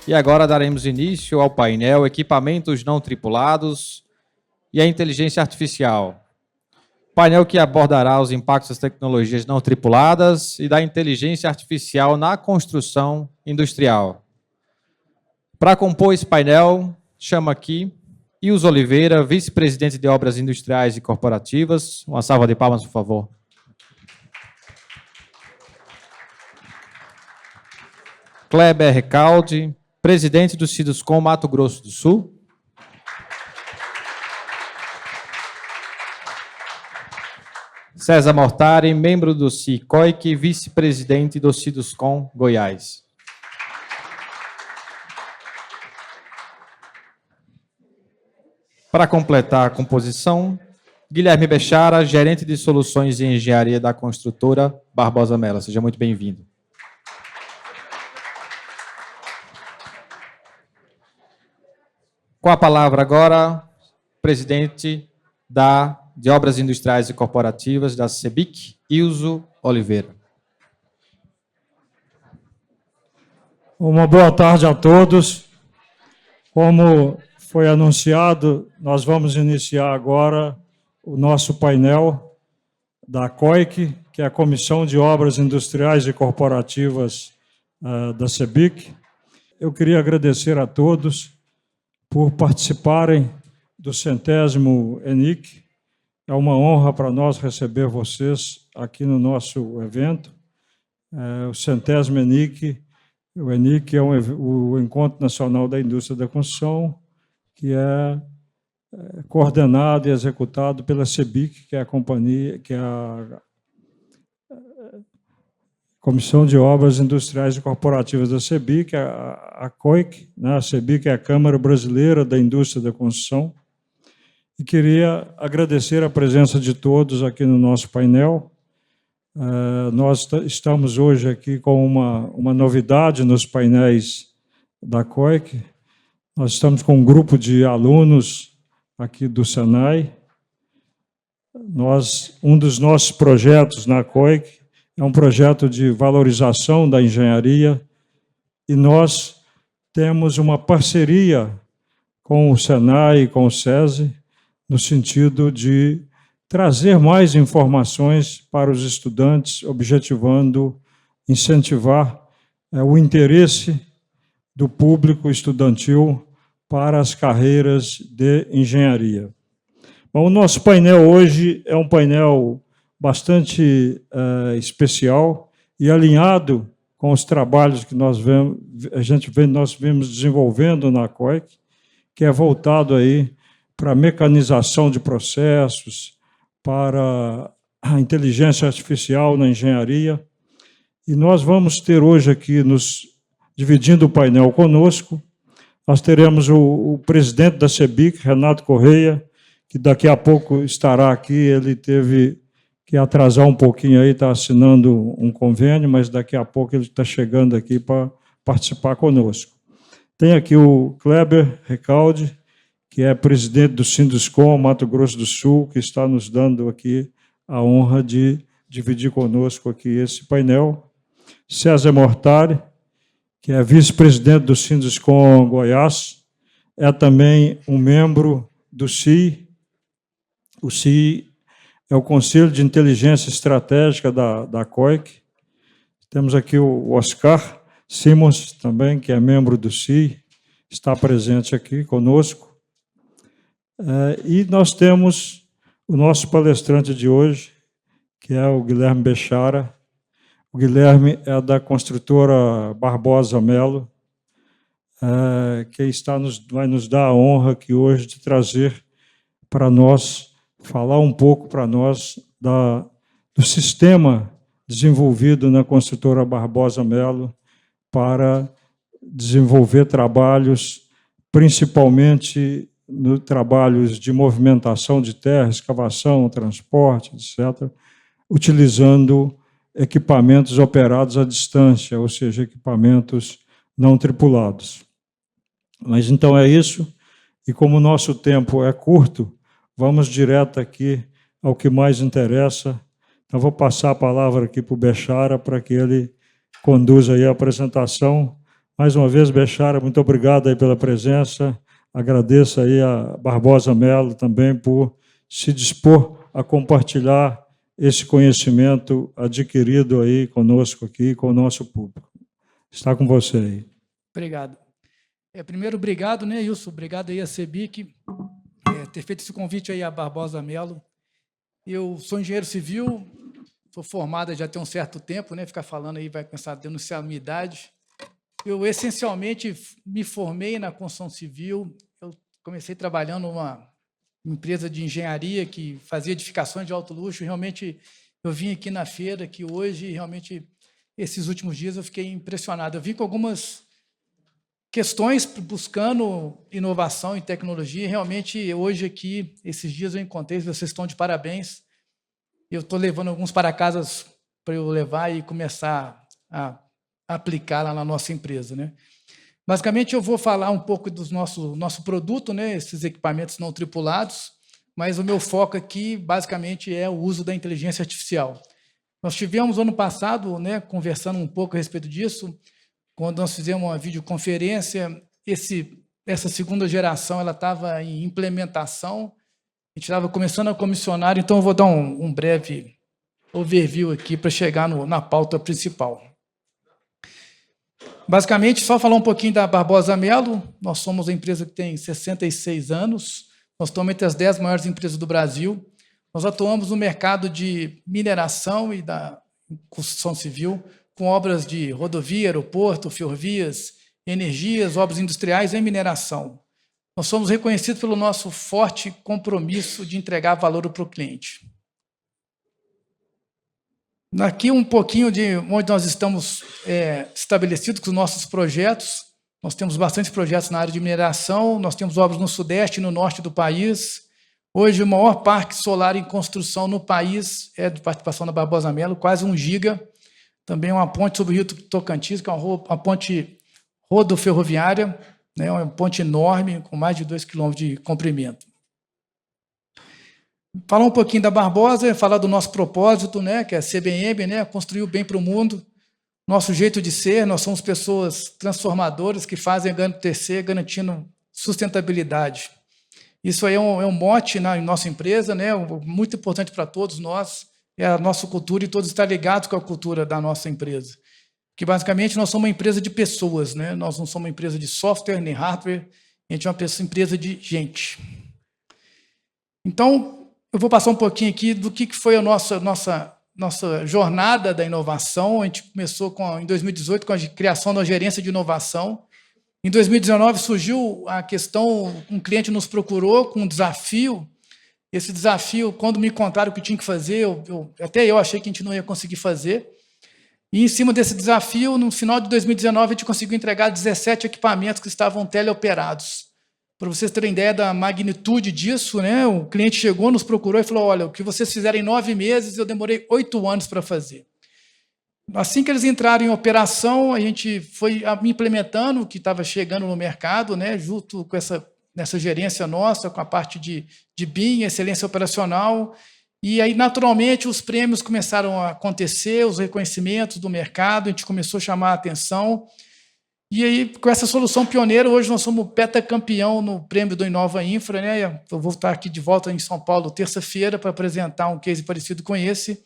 E agora daremos início ao painel Equipamentos Não Tripulados e a Inteligência Artificial. Painel que abordará os impactos das tecnologias não tripuladas e da inteligência artificial na construção industrial. Para compor esse painel, chamo aqui Ilza Oliveira, vice-presidente de Obras Industriais e Corporativas. Uma salva de palmas, por favor. Kleber Recalde, presidente do Sinduscom Mato Grosso do Sul. César Mortari, membro do CICOIC, vice-presidente do Sinduscom Goiás. Para completar a composição, Guilherme Bechara, gerente de soluções e engenharia da construtora Barbosa Mello. Seja muito bem-vindo. Com a palavra agora, presidente de Obras Industriais e Corporativas da CEBIC, Ilza Oliveira. Uma boa tarde a todos. Como foi anunciado, nós vamos iniciar agora o nosso painel da COIC, que é a Comissão de Obras Industriais e Corporativas da CEBIC. Eu queria agradecer a todos por participarem do 100º ENIC. É uma honra para nós receber vocês aqui no nosso evento. O 100º ENIC, o ENIC é o Encontro Nacional da Indústria da Construção, que é coordenado e executado pela CEBIC, que é a companhia, que é a Comissão de Obras Industriais e Corporativas da CEBIC, a COIC, né? A CEBIC é a Câmara Brasileira da Indústria da Construção. E queria agradecer a presença de todos aqui no nosso painel. Nós estamos hoje aqui com uma novidade nos painéis da COIC. Nós estamos com um grupo de alunos aqui do Senai. Um dos nossos projetos na COIC é um projeto de valorização da engenharia e nós temos uma parceria com o Senai e com o SESI no sentido de trazer mais informações para os estudantes, objetivando incentivar o interesse do público estudantil para as carreiras de engenharia. Bom, o nosso painel hoje é um painel bastante especial e alinhado com os trabalhos que nós vemos desenvolvendo na COIC, que é voltado aí para a mecanização de processos, para a inteligência artificial na engenharia. E nós vamos ter hoje aqui, dividindo o painel conosco, nós teremos o presidente da CEBIC, Renato Correia, que daqui a pouco estará aqui. Ele teve que atrasar um pouquinho aí, está assinando um convênio, mas daqui a pouco ele está chegando aqui para participar conosco. Tem aqui o Kleber Recalde, que é presidente do Sinduscom Mato Grosso do Sul, que está nos dando aqui a honra de dividir conosco aqui esse painel. César Mortari, que é vice-presidente do Sinduscom Goiás, é também um membro do CIE. O CIE é o Conselho de Inteligência Estratégica da COIC. Temos aqui o Oscar Simons, também, que é membro do CIE, está presente aqui conosco. E nós temos o nosso palestrante de hoje, que é o Guilherme Bechara. O Guilherme é da construtora Barbosa Mello, que vai nos dar a honra aqui hoje de trazer para nós, falar um pouco para nós do sistema desenvolvido na construtora Barbosa Mello para desenvolver trabalhos, principalmente trabalhos de movimentação de terra, escavação, transporte, etc., utilizando equipamentos operados à distância, ou seja, equipamentos não tripulados. Mas então é isso, e como o nosso tempo é curto, vamos direto aqui ao que mais interessa. Então, vou passar a palavra aqui para o Bechara para que ele conduza aí a apresentação Mais uma vez, Bechara, muito obrigado aí pela presença. Agradeço aí a Barbosa Mello também por se dispor a compartilhar esse conhecimento adquirido aí conosco aqui, com o nosso público. Está com você aí. Obrigado. Primeiro, obrigado, né, Wilson? Obrigado aí a CEBIC, ter feito esse convite aí a Barbosa Mello. Eu sou engenheiro civil, sou formado já tem um certo tempo, né? Ficar falando aí vai começar a denunciar a minha idade. Eu, essencialmente, me formei na construção civil. Eu comecei trabalhando numa empresa de engenharia que fazia edificações de alto luxo. Realmente, eu vim aqui na feira, que hoje, realmente, esses últimos dias, eu fiquei impressionado. Eu vim com algumas questões buscando inovação e tecnologia. Realmente, hoje aqui, esses dias eu encontrei, vocês estão de parabéns. Eu estou levando alguns para casa para eu levar e começar a aplicar lá na nossa empresa, né? Basicamente, eu vou falar um pouco do nosso produto, né? Esses equipamentos não tripulados, mas o meu foco aqui, basicamente, é o uso da inteligência artificial. Nós tivemos, ano passado, né, conversando um pouco a respeito disso, quando nós fizemos uma videoconferência, essa segunda geração ela estava em implementação, a gente estava começando a comissionar, então eu vou dar um breve overview aqui para chegar na pauta principal. Basicamente, só falar um pouquinho da Barbosa Mello. Nós somos a empresa que tem 66 anos, nós estamos entre as 10 maiores empresas do Brasil. Nós atuamos no mercado de mineração e da construção civil, com obras de rodovia, aeroporto, ferrovias, energias, obras industriais e mineração. Nós somos reconhecidos pelo nosso forte compromisso de entregar valor para o cliente. Aqui um pouquinho de onde nós estamos estabelecidos com os nossos projetos. Nós temos bastante projetos na área de mineração, nós temos obras no sudeste e no norte do país. Hoje, o maior parque solar em construção no país é de participação da Barbosa Mello, quase 1 giga. Também uma ponte sobre o Rio Tocantins, que é uma ponte rodoferroviária, né, uma ponte enorme, com mais de 2 quilômetros de comprimento. Falar um pouquinho da Barbosa, falar do nosso propósito, né, que é a CBM, né, construir o bem para o mundo. Nosso jeito de ser, nós somos pessoas transformadoras que fazem acontecer, garantindo sustentabilidade. Isso aí é um mote na nossa empresa, né, muito importante para todos nós, é a nossa cultura e todos estão ligados com a cultura da nossa empresa. Que basicamente nós somos uma empresa de pessoas, né, nós não somos uma empresa de software nem hardware, a gente é uma empresa de gente. Então, eu vou passar um pouquinho aqui do que foi a nossa jornada da inovação. A gente começou em 2018 com a criação da gerência de inovação. Em 2019 surgiu a questão, um cliente nos procurou com um desafio. Esse desafio, quando me contaram o que tinha que fazer, até eu achei que a gente não ia conseguir fazer. E em cima desse desafio, no final de 2019, a gente conseguiu entregar 17 equipamentos que estavam teleoperados. Para vocês terem ideia da magnitude disso, né? O cliente chegou, nos procurou e falou, olha, o que vocês fizeram em 9 meses, eu demorei 8 anos para fazer. Assim que eles entraram em operação, a gente foi implementando o que estava chegando no mercado, né? Junto com nessa gerência nossa, com a parte de BIM, excelência operacional. E aí, naturalmente, os prêmios começaram a acontecer, os reconhecimentos do mercado, a gente começou a chamar a atenção. E aí, com essa solução pioneira, hoje nós somos pentacampeão no prêmio do Inova Infra, né? Eu vou estar aqui de volta em São Paulo terça-feira para apresentar um case parecido com esse,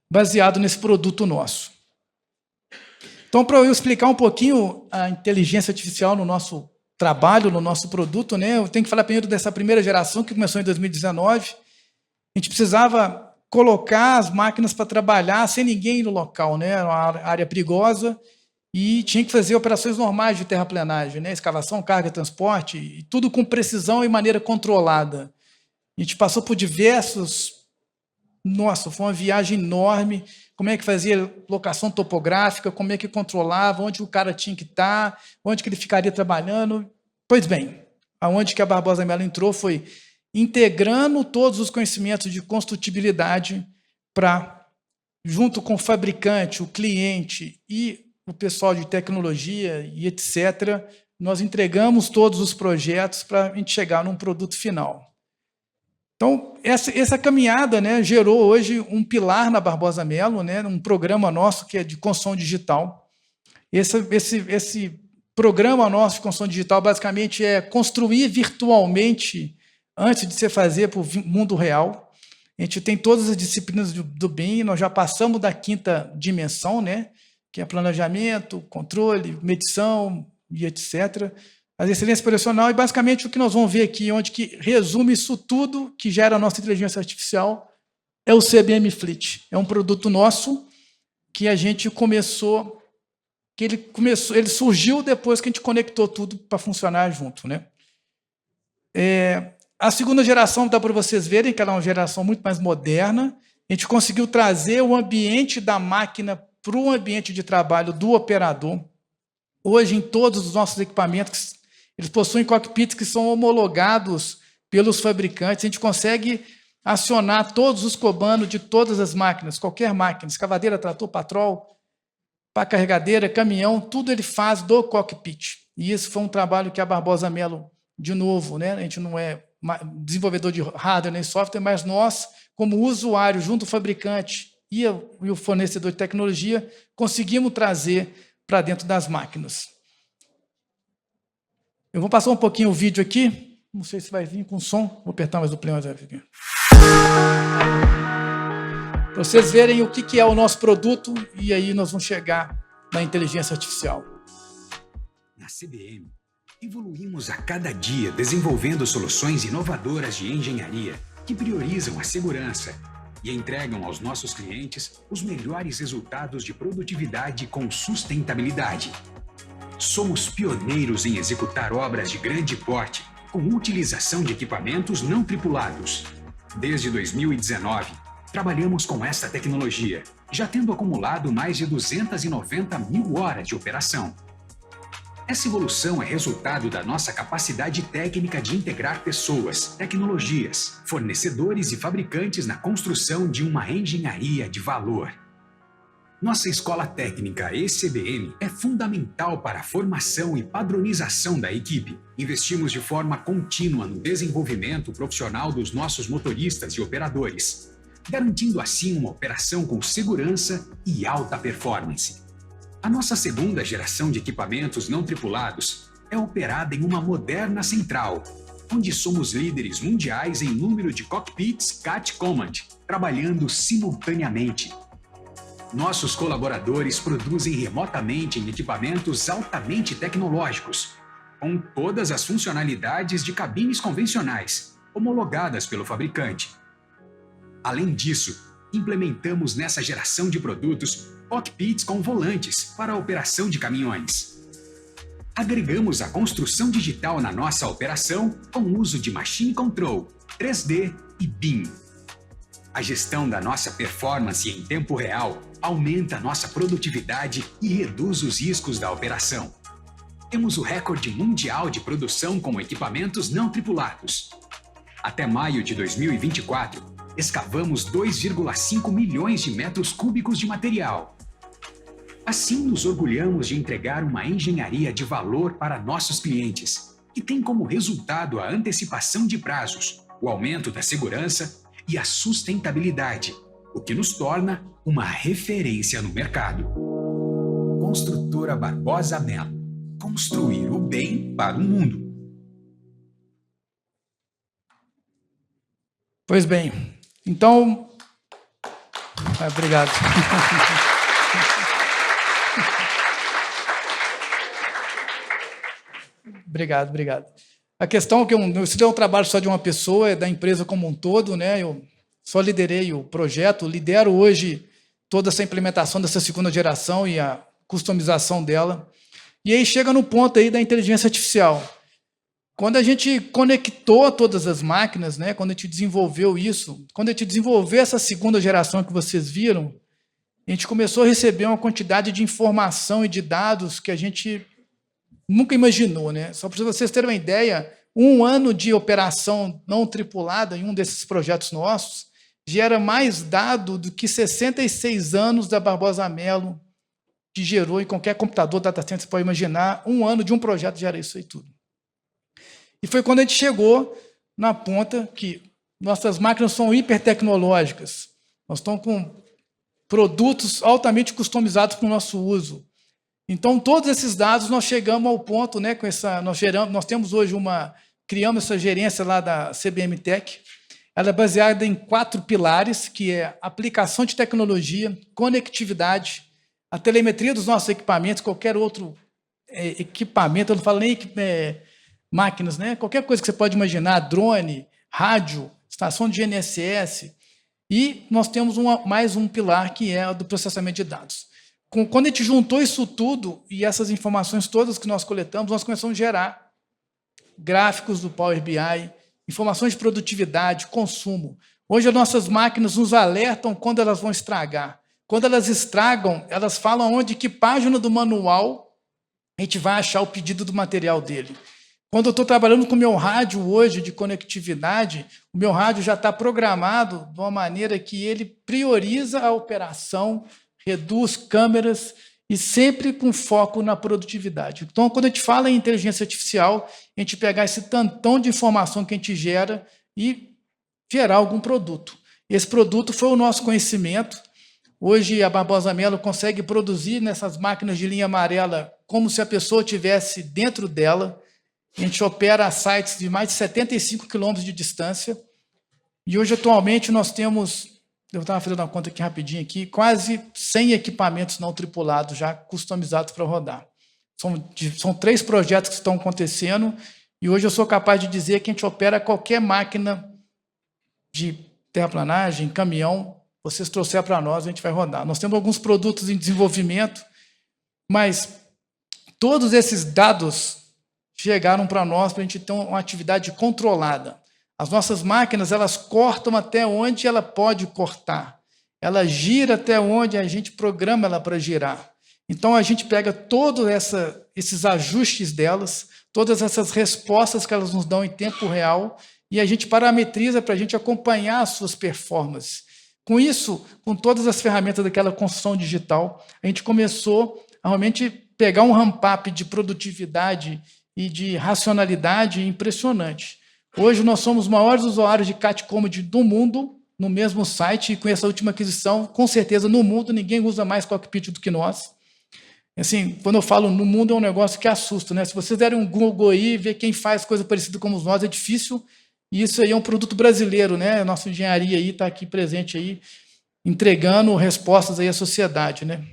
baseado nesse produto nosso. Então, para eu explicar um pouquinho a inteligência artificial no nosso trabalho, no nosso produto, né? Eu tenho que falar primeiro dessa primeira geração, que começou em 2019. A gente precisava colocar as máquinas para trabalhar sem ninguém no local, né? Era uma área perigosa. E tinha que fazer operações normais de terraplenagem, né? Escavação, carga, transporte, e tudo com precisão e maneira controlada. A gente passou por diversos... Nossa, foi uma viagem enorme. Como é que fazia locação topográfica, como é que controlava, onde o cara tinha que estar, onde que ele ficaria trabalhando. Pois bem, aonde que a Barbosa Mello entrou foi integrando todos os conhecimentos de construtibilidade para, junto com o fabricante, o cliente e o pessoal de tecnologia e etc., nós entregamos todos os projetos para a gente chegar num produto final. Então, essa caminhada, né, gerou hoje um pilar na Barbosa Mello, né, um programa nosso que é de construção digital. Esse programa nosso de construção digital basicamente é construir virtualmente antes de você fazer para o mundo real. A gente tem todas as disciplinas do BIM, nós já passamos da 5ª dimensão, né, que é planejamento, controle, medição e etc. A excelência operacional, e basicamente o que nós vamos ver aqui, onde que resume isso tudo que gera a nossa inteligência artificial, é o CBM Fleet. É um produto nosso que a gente começou, ele surgiu depois que a gente conectou tudo para funcionar junto, né? A segunda geração dá para vocês verem que ela é uma geração muito mais moderna. A gente conseguiu trazer o ambiente da máquina para o ambiente de trabalho do operador. Hoje, em todos os nossos equipamentos, eles possuem cockpits que são homologados pelos fabricantes. A gente consegue acionar todos os comandos de todas as máquinas, qualquer máquina, escavadeira, trator, patrol, pá carregadeira, caminhão, tudo ele faz do cockpit. E esse foi um trabalho que a Barbosa Melo, de novo, né, a gente não é desenvolvedor de hardware nem software, mas nós, como usuário, junto ao fabricante e o fornecedor de tecnologia, conseguimos trazer para dentro das máquinas. Eu vou passar um pouquinho o vídeo aqui, não sei se vai vir com som, vou apertar mais o play mais aqui. Para vocês verem o que é o nosso produto, e aí nós vamos chegar na inteligência artificial. Na CBM, evoluímos a cada dia desenvolvendo soluções inovadoras de engenharia que priorizam a segurança e entregam aos nossos clientes os melhores resultados de produtividade com sustentabilidade. Somos pioneiros em executar obras de grande porte com utilização de equipamentos não tripulados. Desde 2019, trabalhamos com esta tecnologia, já tendo acumulado mais de 290 mil horas de operação. Essa evolução é resultado da nossa capacidade técnica de integrar pessoas, tecnologias, fornecedores e fabricantes na construção de uma engenharia de valor. Nossa escola técnica ECBM é fundamental para a formação e padronização da equipe. Investimos de forma contínua no desenvolvimento profissional dos nossos motoristas e operadores, garantindo assim uma operação com segurança e alta performance. A nossa segunda geração de equipamentos não tripulados é operada em uma moderna central, onde somos líderes mundiais em número de cockpits CAT Command, trabalhando simultaneamente. Nossos colaboradores produzem remotamente em equipamentos altamente tecnológicos, com todas as funcionalidades de cabines convencionais, homologadas pelo fabricante. Além disso, implementamos nessa geração de produtos cockpits com volantes para a operação de caminhões. Agregamos a construção digital na nossa operação com o uso de Machine Control, 3D e BIM. A gestão da nossa performance em tempo real aumenta nossa produtividade e reduz os riscos da operação. Temos o recorde mundial de produção com equipamentos não tripulados. Até maio de 2024, escavamos 2,5 milhões de metros cúbicos de material. Assim, nos orgulhamos de entregar uma engenharia de valor para nossos clientes, que tem como resultado a antecipação de prazos, o aumento da segurança e a sustentabilidade, o que nos torna uma referência no mercado. Construtora Barbosa Melo. Construir o bem para o mundo. Pois bem, então... Obrigado. Obrigado. A questão é que isso é um trabalho só de uma pessoa, é da empresa como um todo, né? Eu só liderei o projeto, lidero hoje toda essa implementação dessa segunda geração e a customização dela. E aí chega no ponto aí da inteligência artificial. Quando a gente conectou todas as máquinas, né? Quando a gente desenvolveu isso, quando a gente desenvolveu essa segunda geração que vocês viram, a gente começou a receber uma quantidade de informação e de dados que a gente nunca imaginou, né? Só para vocês terem uma ideia, 1 ano de operação não tripulada em um desses projetos nossos gera mais dado do que 66 anos da Barbosa Melo, que gerou em qualquer computador, data center, você pode imaginar, 1 ano de um projeto gera isso aí tudo. E foi quando a gente chegou na ponta que nossas máquinas são hipertecnológicas. Nós estamos com produtos altamente customizados para o nosso uso. Então, todos esses dados nós chegamos ao ponto, né, nós temos hoje criamos essa gerência lá da CBM Tech. Ela é baseada em 4 pilares, que é aplicação de tecnologia, conectividade, a telemetria dos nossos equipamentos, qualquer outro equipamento, eu não falo nem máquinas, né? Qualquer coisa que você pode imaginar, drone, rádio, estação de GNSS, e nós temos mais um pilar, que é o do processamento de dados. Quando a gente juntou isso tudo, e essas informações todas que nós coletamos, nós começamos a gerar gráficos do Power BI, informações de produtividade, consumo. Hoje as nossas máquinas nos alertam quando elas vão estragar. Quando elas estragam, elas falam onde, que página do manual a gente vai achar o pedido do material dele. Quando eu estou trabalhando com o meu rádio hoje de conectividade, o meu rádio já está programado de uma maneira que ele prioriza a operação, reduz câmeras e sempre com foco na produtividade. Então, quando a gente fala em inteligência artificial, a gente pegar esse tantão de informação que a gente gera e gerar algum produto. Esse produto foi o nosso conhecimento. Hoje, a Barbosa Melo consegue produzir nessas máquinas de linha amarela como se a pessoa estivesse dentro dela. A gente opera sites de mais de 75 quilômetros de distância. E hoje, atualmente, nós temos, eu estava fazendo uma conta aqui rapidinho, quase 100 equipamentos não tripulados já customizados para rodar. São 3 projetos que estão acontecendo, e hoje eu sou capaz de dizer que a gente opera qualquer máquina de terraplanagem, caminhão, vocês trouxer para nós, a gente vai rodar. Nós temos alguns produtos em desenvolvimento, mas todos esses dados chegaram para nós para a gente ter uma atividade controlada. As nossas máquinas, elas cortam até onde ela pode cortar. Ela gira até onde a gente programa ela para girar. Então, a gente pega todos esses ajustes delas, todas essas respostas que elas nos dão em tempo real, e a gente parametriza para a gente acompanhar as suas performances. Com isso, com todas as ferramentas daquela construção digital, a gente começou a realmente pegar um ramp-up de produtividade e de racionalidade impressionante. Hoje, nós somos os maiores usuários de Cat Comedy do mundo, no mesmo site, e com essa última aquisição, com certeza, no mundo, ninguém usa mais cockpit do que nós. Assim, quando eu falo no mundo, é um negócio que assusta, né? Se vocês derem um Google aí e ver quem faz coisa parecida como nós, é difícil, e isso aí é um produto brasileiro, né? A nossa engenharia aí está aqui presente aí, entregando respostas aí à sociedade, né?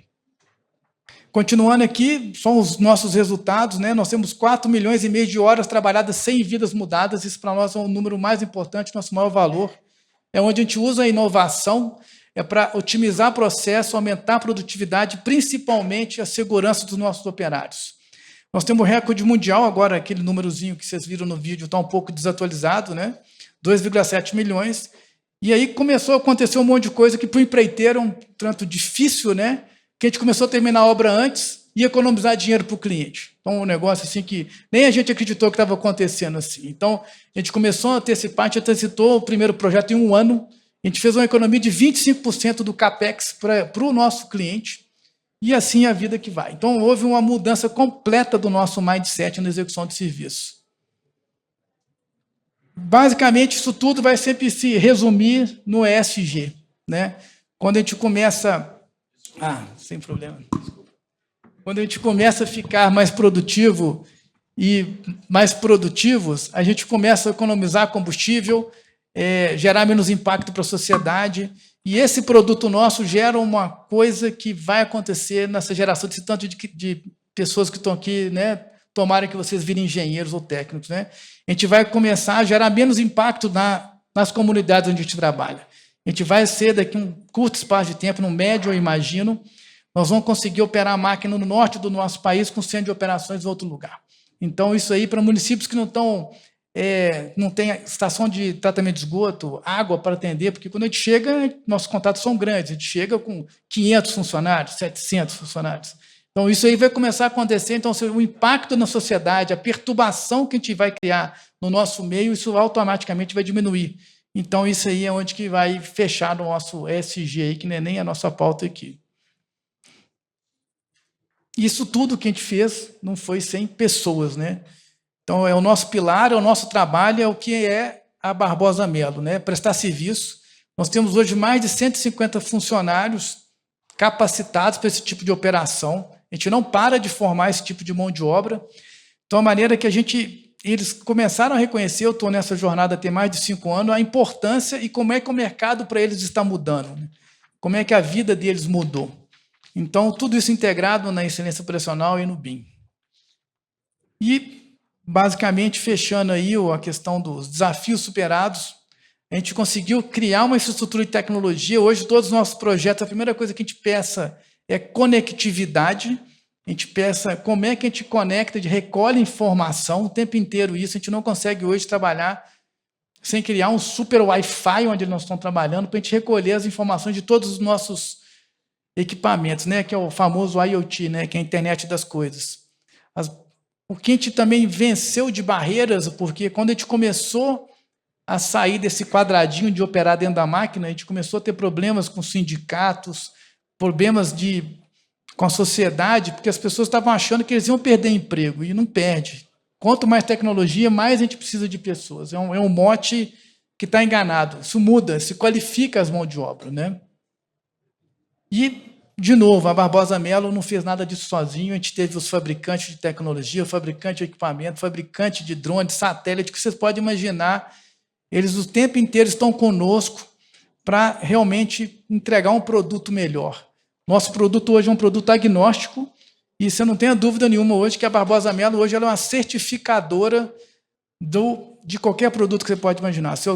Continuando aqui, são os nossos resultados, né? Nós temos 4,5 milhões de horas trabalhadas sem vidas mudadas. Isso, para nós, é o número mais importante, nosso maior valor. É onde a gente usa a inovação, para otimizar o processo, aumentar a produtividade, principalmente a segurança dos nossos operários. Nós temos o recorde mundial, agora aquele númerozinho que vocês viram no vídeo está um pouco desatualizado, né? 2,7 milhões. E aí começou a acontecer um monte de coisa que, para o empreiteiro, é um tanto difícil, né? Que a gente começou a terminar a obra antes e economizar dinheiro para o cliente. Então, um negócio assim que nem a gente acreditou que estava acontecendo assim. Então, a gente começou a antecipar, a gente antecipou o primeiro projeto em 1 ano, a gente fez uma economia de 25% do CAPEX para o nosso cliente, e assim é a vida que vai. Então, houve uma mudança completa do nosso mindset na execução de serviço. Basicamente, isso tudo vai sempre se resumir no ESG, né? Quando a gente começa... sem problema. Desculpa. Quando a gente começa a ficar mais produtivo e mais produtivos, a gente começa a economizar combustível, gerar menos impacto para a sociedade, e esse produto nosso gera uma coisa que vai acontecer nessa geração desse tanto de pessoas que estão aqui, né? Tomara que vocês virem engenheiros ou técnicos, né? A gente vai começar a gerar menos impacto nas comunidades onde a gente trabalha. A gente vai ser, daqui a um curto espaço de tempo, no médio, eu imagino, nós vamos conseguir operar a máquina no norte do nosso país com centro de operações em outro lugar. Então, isso aí, para municípios que não tem estação de tratamento de esgoto, água para atender, porque quando a gente chega, nossos contatos são grandes, a gente chega com 500 funcionários, 700 funcionários. Então, isso aí vai começar a acontecer. Então, o impacto na sociedade, a perturbação que a gente vai criar no nosso meio, isso automaticamente vai diminuir. Então, isso aí é onde que vai fechar o nosso ESG, aí, que não é nem a nossa pauta aqui. Isso tudo que a gente fez não foi sem pessoas, né? Então, é o nosso pilar, é o nosso trabalho, é o que é a Barbosa Melo, né? Prestar serviço. Nós temos hoje mais de 150 funcionários capacitados para esse tipo de operação. A gente não para de formar esse tipo de mão de obra. Então, a maneira que eles começaram a reconhecer, eu estou nessa jornada há tem mais de 5 anos, a importância e como é que o mercado para eles está mudando, né? Como é que a vida deles mudou. Então, tudo isso integrado na excelência operacional e no BIM. E, basicamente, fechando aí a questão dos desafios superados, a gente conseguiu criar uma infraestrutura de tecnologia. Hoje, todos os nossos projetos, a primeira coisa que a gente pensa é conectividade. A gente pensa como é que a gente conecta, recolhe informação o tempo inteiro. Isso a gente não consegue hoje trabalhar sem criar um super Wi-Fi onde nós estamos trabalhando para a gente recolher as informações de todos os nossos equipamentos, né, que é o famoso IoT, né, que é a internet das coisas. O que a gente também venceu de barreiras, porque quando a gente começou a sair desse quadradinho de operar dentro da máquina, a gente começou a ter problemas com sindicatos, problemas com a sociedade, porque as pessoas estavam achando que eles iam perder emprego, e não perde. Quanto mais tecnologia, mais a gente precisa de pessoas. É um mote que está enganado. Isso muda, se qualifica as mãos de obra, né? E, de novo, a Barbosa Melo não fez nada disso sozinho. A gente teve os fabricantes de tecnologia, o fabricante de equipamento, o fabricante de drone, de satélite, que vocês podem imaginar. Eles o tempo inteiro estão conosco para realmente entregar um produto melhor. Nosso produto hoje é um produto agnóstico, e você não tenha dúvida nenhuma hoje que a Barbosa Melo hoje ela é uma certificadora de qualquer produto que você pode imaginar. Se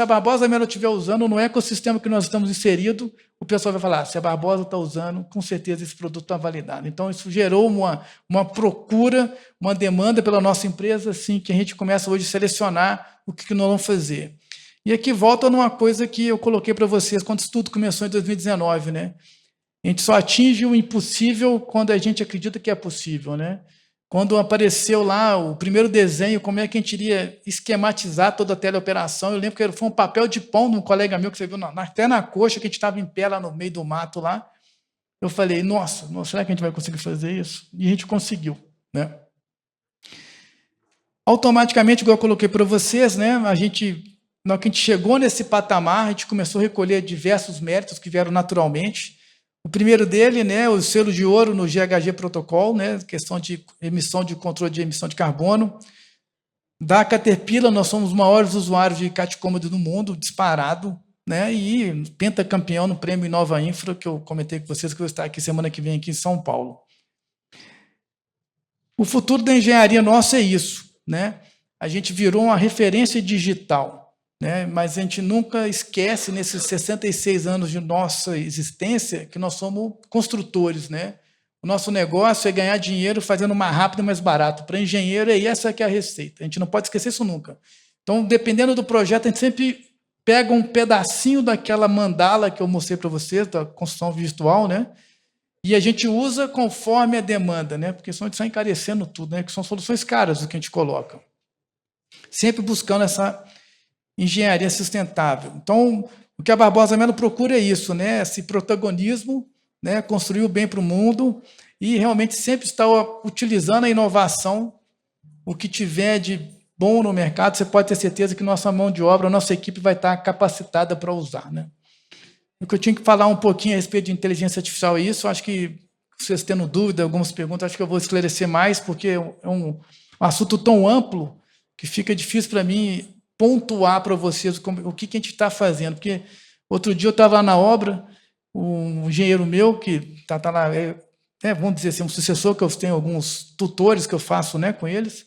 a Barbosa Melo estiver usando no ecossistema que nós estamos inseridos, o pessoal vai falar, se a Barbosa está usando, com certeza esse produto está validado. Então, isso gerou uma procura, uma demanda pela nossa empresa, assim, que a gente começa hoje a selecionar o que nós vamos fazer. E aqui volta numa coisa que eu coloquei para vocês quando isso tudo começou em 2019, né? A gente só atinge o impossível quando a gente acredita que é possível, né? Quando apareceu lá o primeiro desenho, como é que a gente iria esquematizar toda a teleoperação, eu lembro que foi um papel de pão de um colega meu que você viu até na coxa, que a gente estava em pé lá no meio do mato lá. Eu falei, nossa, será que a gente vai conseguir fazer isso? E a gente conseguiu, né? Automaticamente, igual eu coloquei para vocês, né? Na hora que a gente chegou nesse patamar, a gente começou a recolher diversos méritos que vieram naturalmente. O primeiro dele, né, o selo de ouro no GHG Protocol, né, questão de emissão de controle de emissão de carbono. Da Caterpillar, nós somos os maiores usuários de CAT Cômodo do mundo, disparado, né, e pentacampeão no prêmio Inova Infra, que eu comentei com vocês que eu vou estar aqui semana que vem aqui em São Paulo. O futuro da engenharia nossa é isso, né? A gente virou uma referência digital, né? Mas a gente nunca esquece, nesses 66 anos de nossa existência, que nós somos construtores, né? O nosso negócio é ganhar dinheiro fazendo mais rápido e mais barato. Para engenheiro, essa que é a receita. A gente não pode esquecer isso nunca. Então, dependendo do projeto, a gente sempre pega um pedacinho daquela mandala que eu mostrei para vocês, da construção virtual, né? E a gente usa conforme a demanda, né? Porque senão a gente está encarecendo tudo, né? Que são soluções caras o que a gente coloca. Sempre buscando essa engenharia sustentável. Então, o que a Barbosa Melo procura é isso, né? Esse protagonismo, né? Construir o bem para o mundo e realmente sempre estar utilizando a inovação, o que tiver de bom no mercado, você pode ter certeza que nossa mão de obra, nossa equipe vai estar capacitada para usar, né? O que eu tinha que falar um pouquinho a respeito de inteligência artificial é isso. Acho que, vocês tendo dúvida, algumas perguntas, acho que eu vou esclarecer mais, porque é um assunto tão amplo que fica difícil para mim pontuar para vocês o que a gente está fazendo. Porque outro dia eu estava lá na obra, um engenheiro meu, que está lá, vamos dizer assim, um sucessor, que eu tenho alguns tutores que eu faço, né, com eles,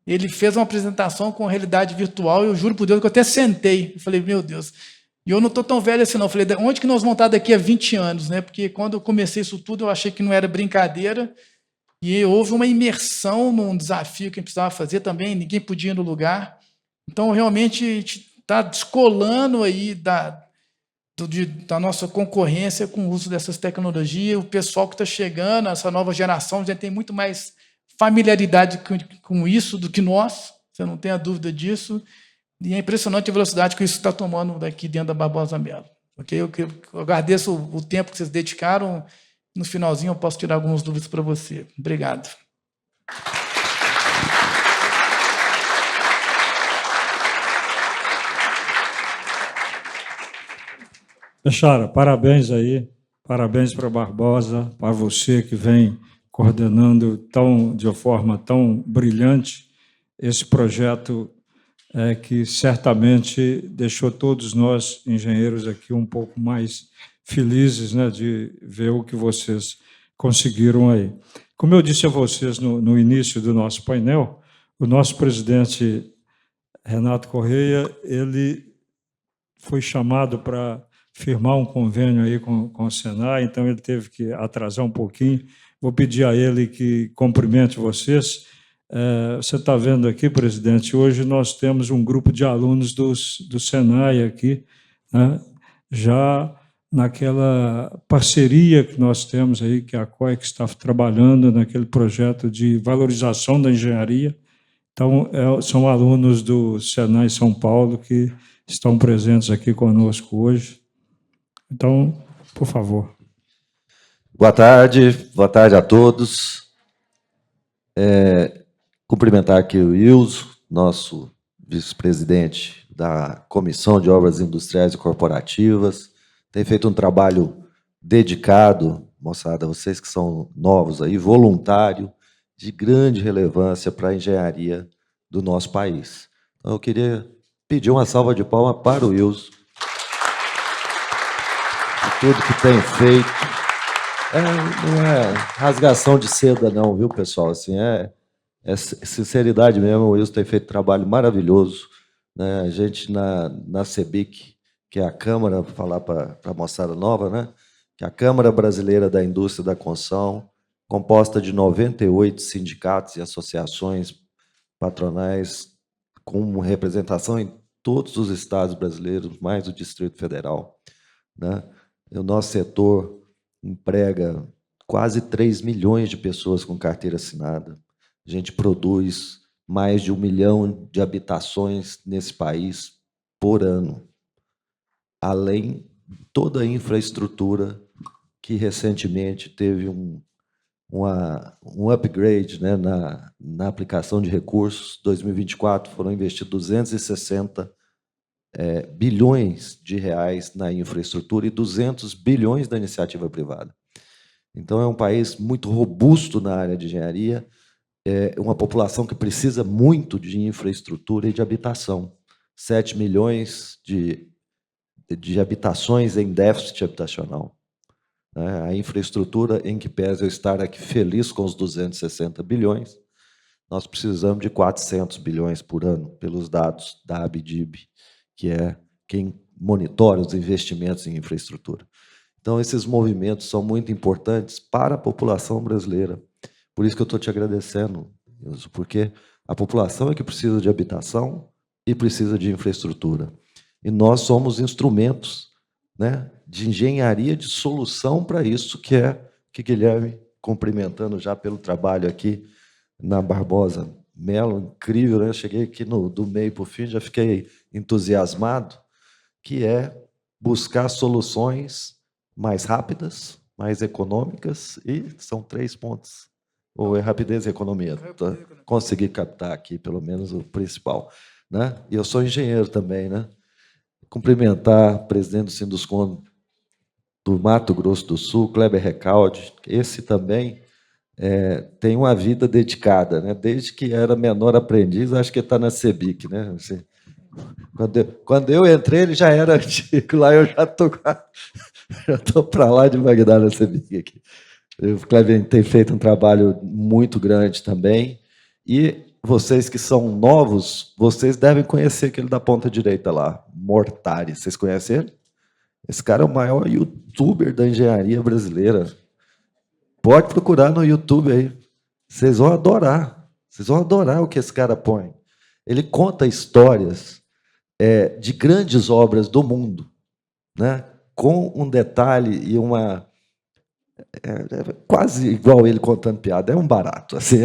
ele fez uma apresentação com realidade virtual, e eu juro por Deus que eu até sentei. Eu falei, meu Deus... E eu não estou tão velho assim, não. Eu falei, onde que nós vamos estar daqui a 20 anos? Né? Porque quando eu comecei isso tudo, eu achei que não era brincadeira. E houve uma imersão num desafio que a gente precisava fazer também, ninguém podia ir no lugar. Então, realmente, a gente está descolando aí da nossa concorrência com o uso dessas tecnologias. O pessoal que está chegando, essa nova geração, já tem muito mais familiaridade com isso do que nós, você não tem a dúvida disso. E é impressionante a velocidade que isso está tomando daqui dentro da Barbosa Melo. Okay? Eu agradeço o tempo que vocês dedicaram. No finalzinho eu posso tirar algumas dúvidas para você. Obrigado. Bechara, parabéns aí. Parabéns para a Barbosa, para você que vem coordenando de uma forma tão brilhante esse projeto que certamente deixou todos nós, engenheiros aqui, um pouco mais felizes, né, de ver o que vocês conseguiram aí. Como eu disse a vocês no início do nosso painel, o nosso presidente Renato Correia, ele foi chamado para firmar um convênio aí com o Senai, então ele teve que atrasar um pouquinho. Vou pedir a ele que cumprimente vocês. Você está vendo aqui, presidente, hoje nós temos um grupo de alunos do Senai aqui, né, já naquela parceria que nós temos aí, que a COIC está trabalhando naquele projeto de valorização da engenharia. Então, são alunos do Senai São Paulo que estão presentes aqui conosco hoje. Então, por favor. Boa tarde a todos. Cumprimentar aqui o Wilson, nosso vice-presidente da Comissão de Obras Industriais e Corporativas. Tem feito um trabalho dedicado, moçada, vocês que são novos aí, voluntário, de grande relevância para a engenharia do nosso país. Então, eu queria pedir uma salva de palmas para o Wilson. Por tudo que tem feito. Não é rasgação de seda, não, viu, pessoal? Assim, é sinceridade mesmo. O Wilson tem feito um trabalho maravilhoso, né? A gente, na CEBIC, que é a Câmara, vou falar para a moçada nova, né? Que é a Câmara Brasileira da Indústria da Construção, composta de 98 sindicatos e associações patronais, com representação em todos os estados brasileiros, mais o Distrito Federal, né? O nosso setor emprega quase 3 milhões de pessoas com carteira assinada. A gente produz mais de 1 milhão de habitações nesse país por ano, além de toda a infraestrutura que recentemente teve um upgrade, né, na aplicação de recursos. Em 2024 foram investidos 260 bilhões de reais na infraestrutura e 200 bilhões da iniciativa privada. Então, é um país muito robusto na área de engenharia, uma população que precisa muito de infraestrutura e de habitação. 7 milhões de habitações em déficit habitacional. A infraestrutura, em que pese eu estar aqui feliz com os 260 bilhões, nós precisamos de 400 bilhões por ano, pelos dados da ABDIB, que é quem monitora os investimentos em infraestrutura. Então, esses movimentos são muito importantes para a população brasileira. Por isso que eu estou te agradecendo, Wilson, porque a população é que precisa de habitação e precisa de infraestrutura. E nós somos instrumentos, né, de engenharia de solução para isso, que Guilherme, cumprimentando já pelo trabalho aqui na Barbosa Melo, incrível, né? Eu cheguei aqui do meio para o fim, já fiquei entusiasmado, que é buscar soluções mais rápidas, mais econômicas, e são 3 pontos. Ou é rapidez e economia. Tá? Consegui captar aqui, pelo menos, o principal. Né? E eu sou engenheiro também, né? Cumprimentar o presidente do Sinduscon do Mato Grosso do Sul, Kleber Recalde. Esse também tem uma vida dedicada, né? Desde que era menor aprendiz, acho que está na CEBIC, né? Assim, quando eu entrei, ele já era antigo, lá eu já estou para lá de Bagdá na CEBIC aqui. O Kleber tem feito um trabalho muito grande também, e vocês que são novos, vocês devem conhecer aquele da ponta direita lá, Mortari. Vocês conhecem ele? Esse cara é o maior youtuber da engenharia brasileira. Pode procurar no YouTube aí. Vocês vão adorar. Vocês vão adorar o que esse cara põe. Ele conta histórias de grandes obras do mundo, né? Com um detalhe e uma... quase igual ele contando piada. É um barato. Assim,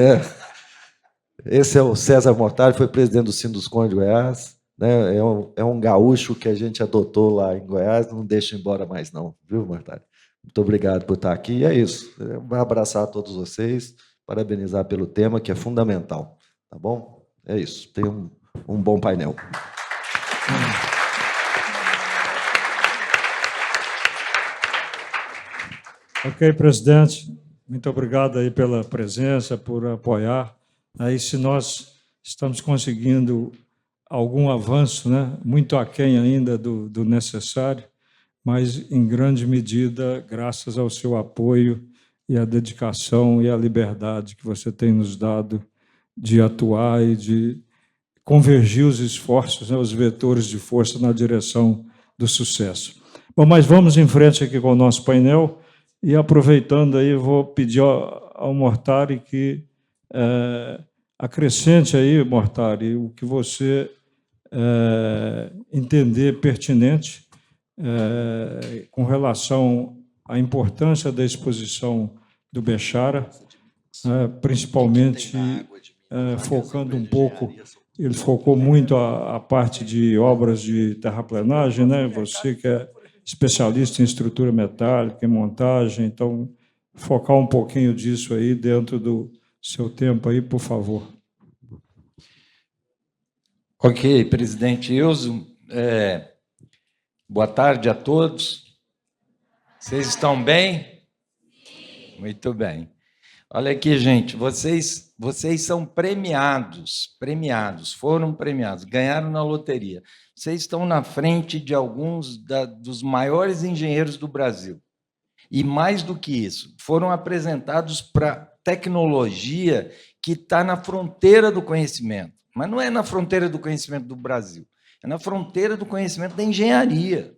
Esse é o César Mortari, foi presidente do Sinduscon de Goiás. Né? É um gaúcho que a gente adotou lá em Goiás, não deixa embora mais não, viu, Mortari? Muito obrigado por estar aqui, e é isso. Vou abraçar a todos vocês, parabenizar pelo tema, que é fundamental, tá bom? É isso, tenham um bom painel. Ok, presidente. Muito obrigado aí pela presença, por apoiar. Aí, se nós estamos conseguindo algum avanço, né, muito aquém ainda do necessário, mas, em grande medida, graças ao seu apoio e à dedicação e à liberdade que você tem nos dado de atuar e de convergir os esforços, né, os vetores de força na direção do sucesso. Bom, mas vamos em frente aqui com o nosso painel e, aproveitando aí, vou pedir ao Mortari que acrescente aí, Mortari, o que você entender pertinente com relação à importância da exposição do Bechara, principalmente focando um pouco, ele focou muito a parte de obras de terraplenagem, né? Você que é especialista em estrutura metálica, em montagem, então focar um pouquinho disso aí dentro do seu tempo aí, por favor. Ok, presidente Ilso, boa tarde a todos. Vocês estão bem? Muito bem. Olha aqui, gente, vocês são premiados, foram premiados, ganharam na loteria. Vocês estão na frente de alguns dos maiores engenheiros do Brasil. E, mais do que isso, foram apresentados para tecnologia que está na fronteira do conhecimento. Mas não é na fronteira do conhecimento do Brasil, é na fronteira do conhecimento da engenharia.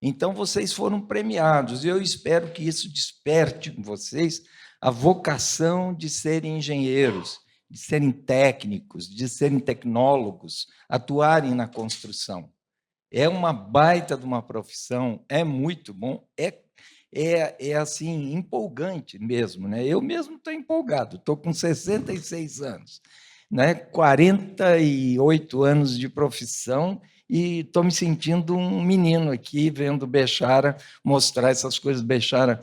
Então, vocês foram premiados, e eu espero que isso desperte em vocês a vocação de serem engenheiros, de serem técnicos, de serem tecnólogos, atuarem na construção. É uma baita de uma profissão, é muito bom, é assim, empolgante mesmo, né? Eu mesmo estou empolgado, estou com 66 anos, né? 48 anos de profissão, e estou me sentindo um menino aqui, vendo o Bechara mostrar essas coisas. Bechara,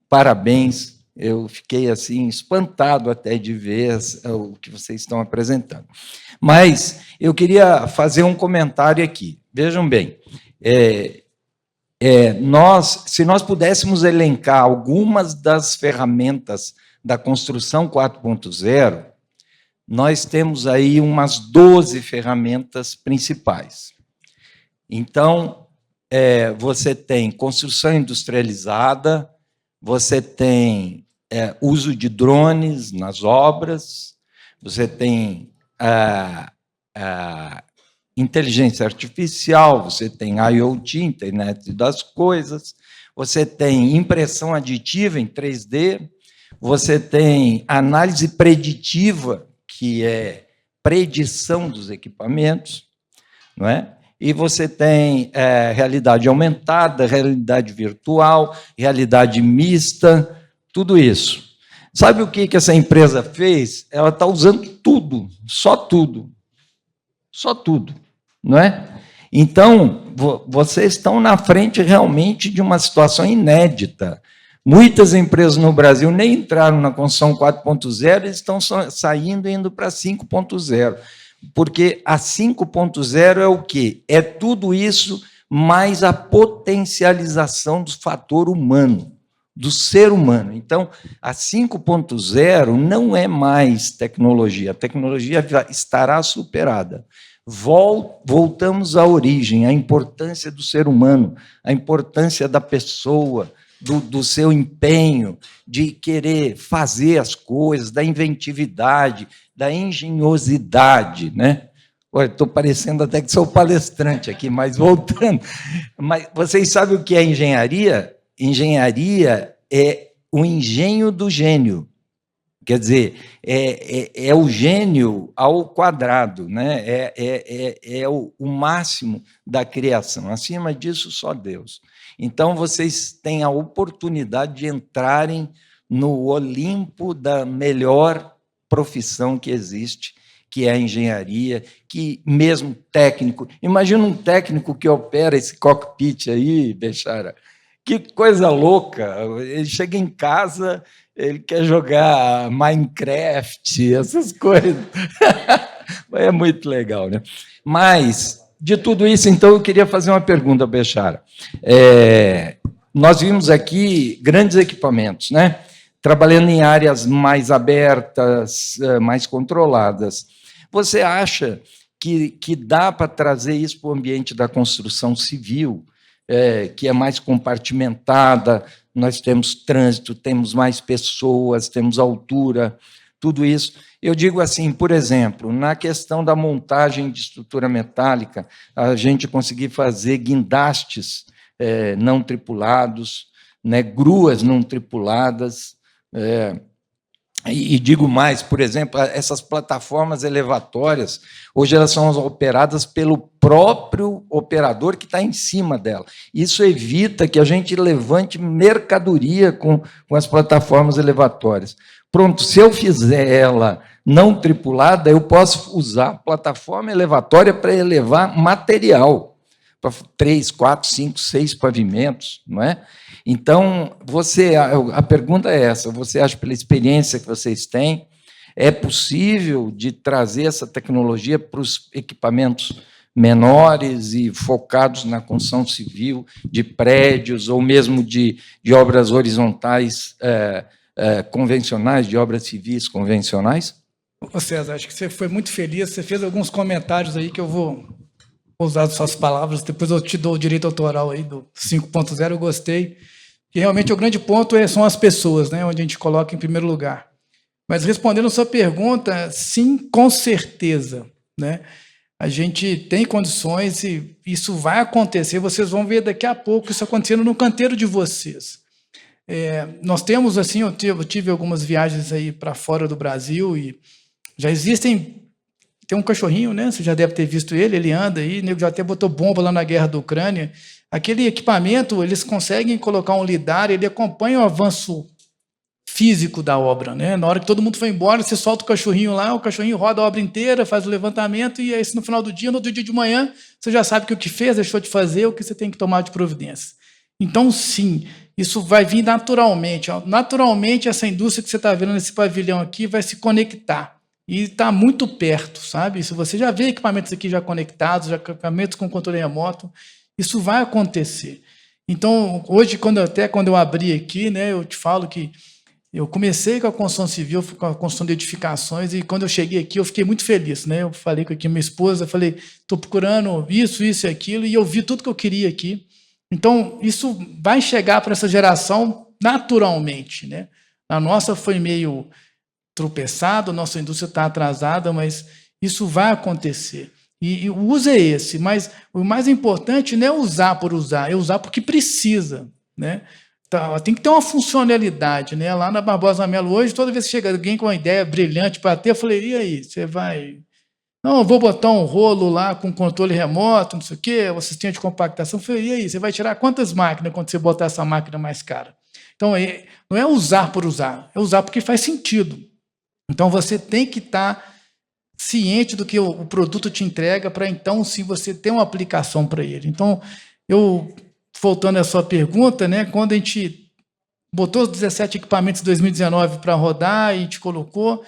parabéns, eu fiquei assim espantado até de ver o que vocês estão apresentando. Mas eu queria fazer um comentário aqui. Vejam bem, se nós pudéssemos elencar algumas das ferramentas da construção 4.0, nós temos aí umas 12 ferramentas principais. Então, você tem construção industrializada, você tem uso de drones nas obras, você tem inteligência artificial, você tem IoT, internet das coisas, você tem impressão aditiva em 3D, você tem análise preditiva, que é predição dos equipamentos, não é? E você tem realidade aumentada, realidade virtual, realidade mista, tudo isso. Sabe o que essa empresa fez? Ela está usando tudo, só tudo, não é? Então, vocês estão na frente realmente de uma situação inédita. Muitas empresas no Brasil nem entraram na construção 4.0, eles estão saindo e indo para 5.0. Porque a 5.0 é o quê? É tudo isso, mais a potencialização do fator humano, do ser humano. Então, a 5.0 não é mais tecnologia, a tecnologia estará superada. Voltamos à origem, à importância do ser humano, à importância da pessoa, do seu empenho, de querer fazer as coisas, da inventividade, da engenhosidade, né? Olha, estou parecendo até que sou palestrante aqui, mas voltando. Mas vocês sabem o que é engenharia? Engenharia é o engenho do gênio. Quer dizer, é o gênio ao quadrado, né? É o máximo da criação. Acima disso, só Deus. Então, vocês têm a oportunidade de entrarem no Olimpo da melhor profissão que existe, que é a engenharia, que mesmo técnico... Imagina um técnico que opera esse cockpit aí, Bechara. Que coisa louca! Ele chega em casa, ele quer jogar Minecraft, essas coisas. É muito legal, né? Mas, de tudo isso, então, eu queria fazer uma pergunta, Bechara. Nós vimos aqui grandes equipamentos, né? trabalhando em áreas mais abertas, mais controladas. Você acha que dá para trazer isso para o ambiente da construção civil, que é mais compartimentada, nós temos trânsito, temos mais pessoas, temos altura, tudo isso. Eu digo assim, por exemplo, na questão da montagem de estrutura metálica, a gente conseguir fazer guindastes não tripulados, né, gruas não tripuladas, e digo mais, por exemplo, essas plataformas elevatórias, hoje elas são operadas pelo próprio operador que está em cima dela. Isso evita que a gente levante mercadoria com as plataformas elevatórias. Pronto, se eu fizer ela não tripulada, eu posso usar a plataforma elevatória para elevar material, para 3, 4, 5, 6 pavimentos, não é? Então, a pergunta é essa, você acha, pela experiência que vocês têm, é possível de trazer essa tecnologia para os equipamentos menores e focados na construção civil, de prédios, ou mesmo de obras horizontais convencionais, de obras civis convencionais? Ô César, acho que você foi muito feliz, você fez alguns comentários aí que eu vou usar as suas palavras, depois eu te dou o direito autoral aí do 5.0, eu gostei. Que realmente o grande ponto são as pessoas, né, onde a gente coloca em primeiro lugar. Mas respondendo a sua pergunta, sim, com certeza, né? A gente tem condições e isso vai acontecer, vocês vão ver daqui a pouco isso acontecendo no canteiro de vocês. Nós temos, assim, eu tive algumas viagens aí para fora do Brasil e já existem, tem um cachorrinho, né? Você já deve ter visto ele anda aí, o nego já até botou bomba lá na guerra da Ucrânia. Aquele equipamento, eles conseguem colocar um lidar, ele acompanha o avanço físico da obra, né? Na hora que todo mundo foi embora, você solta o cachorrinho lá, o cachorrinho roda a obra inteira, faz o levantamento, e aí no final do dia, no outro dia de manhã, você já sabe o que fez, deixou de fazer, o que você tem que tomar de providência. Então, sim, isso vai vir naturalmente. Naturalmente, essa indústria que você está vendo nesse pavilhão aqui vai se conectar. E está muito perto, sabe? Se você já vê equipamentos aqui já conectados, já equipamentos com controle remoto, isso vai acontecer. Então, hoje, quando eu abri aqui, né, eu te falo que eu comecei com a construção civil, com a construção de edificações, e quando eu cheguei aqui, eu fiquei muito feliz, né? Eu falei com a minha esposa, falei, estou procurando isso e aquilo, e eu vi tudo que eu queria aqui. Então, isso vai chegar para essa geração naturalmente, né? A nossa foi meio tropeçada, a nossa indústria está atrasada, mas isso vai acontecer. E o uso é esse, mas o mais importante não é usar por usar, é usar porque precisa, né? Tem que ter uma funcionalidade, né? Lá na Barbosa Melo, hoje, toda vez que chega alguém com uma ideia brilhante para ter, eu falei, e aí, você vai... Não, eu vou botar um rolo lá com controle remoto, não sei o quê, o sistema de compactação. Eu falei, e aí, você vai tirar quantas máquinas quando você botar essa máquina mais cara? Então, não é usar por usar, é usar porque faz sentido. Então, você tem que estar ciente do que o produto te entrega para, então, sim, você ter uma aplicação para ele. Então, voltando à sua pergunta, né, quando a gente botou os 17 equipamentos de 2019 para rodar e a gente colocou,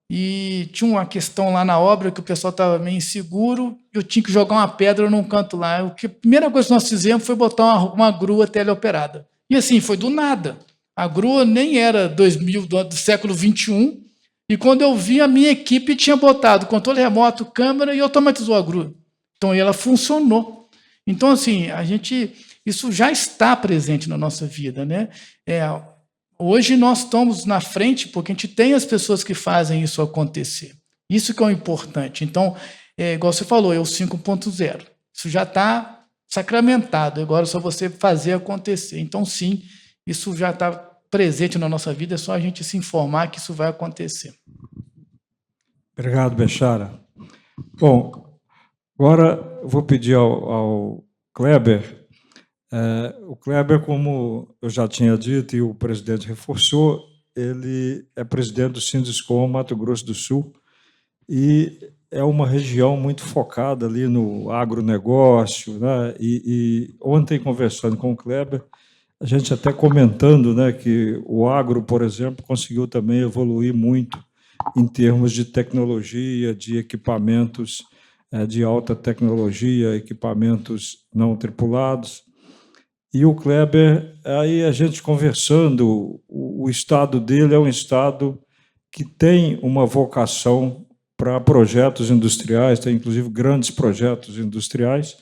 e tinha uma questão lá na obra que o pessoal estava meio inseguro, eu tinha que jogar uma pedra num canto lá. A primeira coisa que nós fizemos foi botar uma grua teleoperada. E assim, foi do nada. A grua nem era do século XXI, e quando eu vi, a minha equipe tinha botado controle remoto, câmera e automatizou a grua. Então, ela funcionou. Então, assim, isso já está presente na nossa vida, né? Hoje nós estamos na frente porque a gente tem as pessoas que fazem isso acontecer. Isso que é o importante. Então, igual você falou, é o 5.0. Isso já está sacramentado, agora é só você fazer acontecer. Então, sim, isso já está presente na nossa vida, é só a gente se informar que isso vai acontecer. Obrigado, Bechara. Bom, agora eu vou pedir ao Kleber. O Kleber, como eu já tinha dito e o presidente reforçou, ele é presidente do Sinduscom Mato Grosso do Sul e é uma região muito focada ali no agronegócio, né? E ontem, conversando com o Kleber, a gente até comentando, né, que o agro, por exemplo, conseguiu também evoluir muito em termos de tecnologia, de equipamentos de alta tecnologia, equipamentos não tripulados. E o Kleber, aí a gente conversando, o o estado dele é um estado que tem uma vocação para projetos industriais, tem inclusive grandes projetos industriais,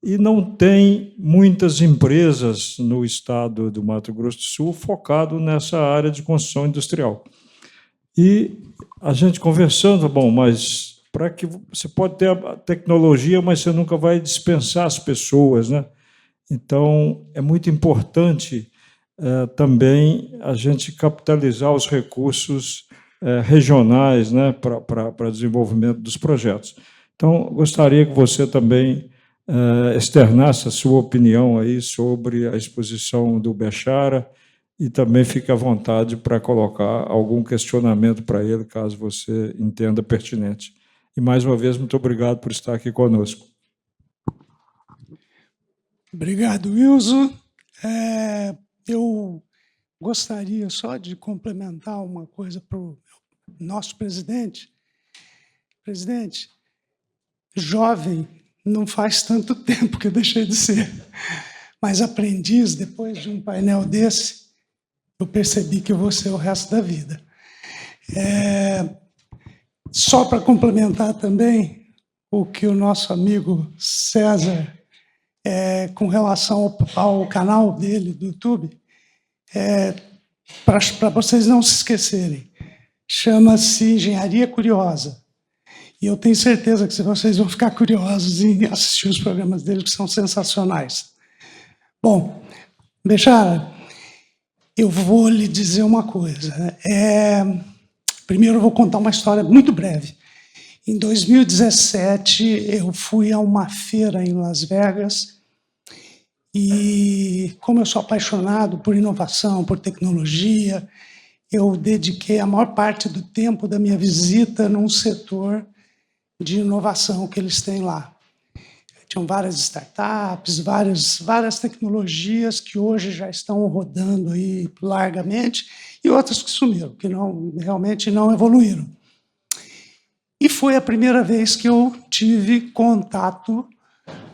e não tem muitas empresas no estado do Mato Grosso do Sul focado nessa área de construção industrial. E a gente conversando, bom, mas para que você pode ter a tecnologia, mas você nunca vai dispensar as pessoas, né? Então, é muito importante também a gente capitalizar os recursos regionais, né, para desenvolvimento dos projetos. Então, gostaria que você também externasse a sua opinião aí sobre a exposição do Bechara e também fique à vontade para colocar algum questionamento para ele, caso você entenda pertinente. E, mais uma vez, muito obrigado por estar aqui conosco. Obrigado, Wilson. Eu gostaria só de complementar uma coisa para o nosso presidente. Presidente, jovem não faz tanto tempo que eu deixei de ser, mas aprendiz, depois de um painel desse, eu percebi que eu vou ser o resto da vida. Só para complementar também o que o nosso amigo César, com relação ao canal dele do YouTube, para vocês não se esquecerem, chama-se Engenharia Curiosa. E eu tenho certeza que vocês vão ficar curiosos em assistir os programas dele, que são sensacionais. Bom, Bechara, eu vou lhe dizer uma coisa. Primeiro eu vou contar uma história muito breve. Em 2017, eu fui a uma feira em Las Vegas e, como eu sou apaixonado por inovação, por tecnologia, eu dediquei a maior parte do tempo da minha visita num setor de inovação que eles têm lá. Tinham várias startups, várias tecnologias que hoje já estão rodando aí largamente e outras que sumiram, que realmente não evoluíram. E foi a primeira vez que eu tive contato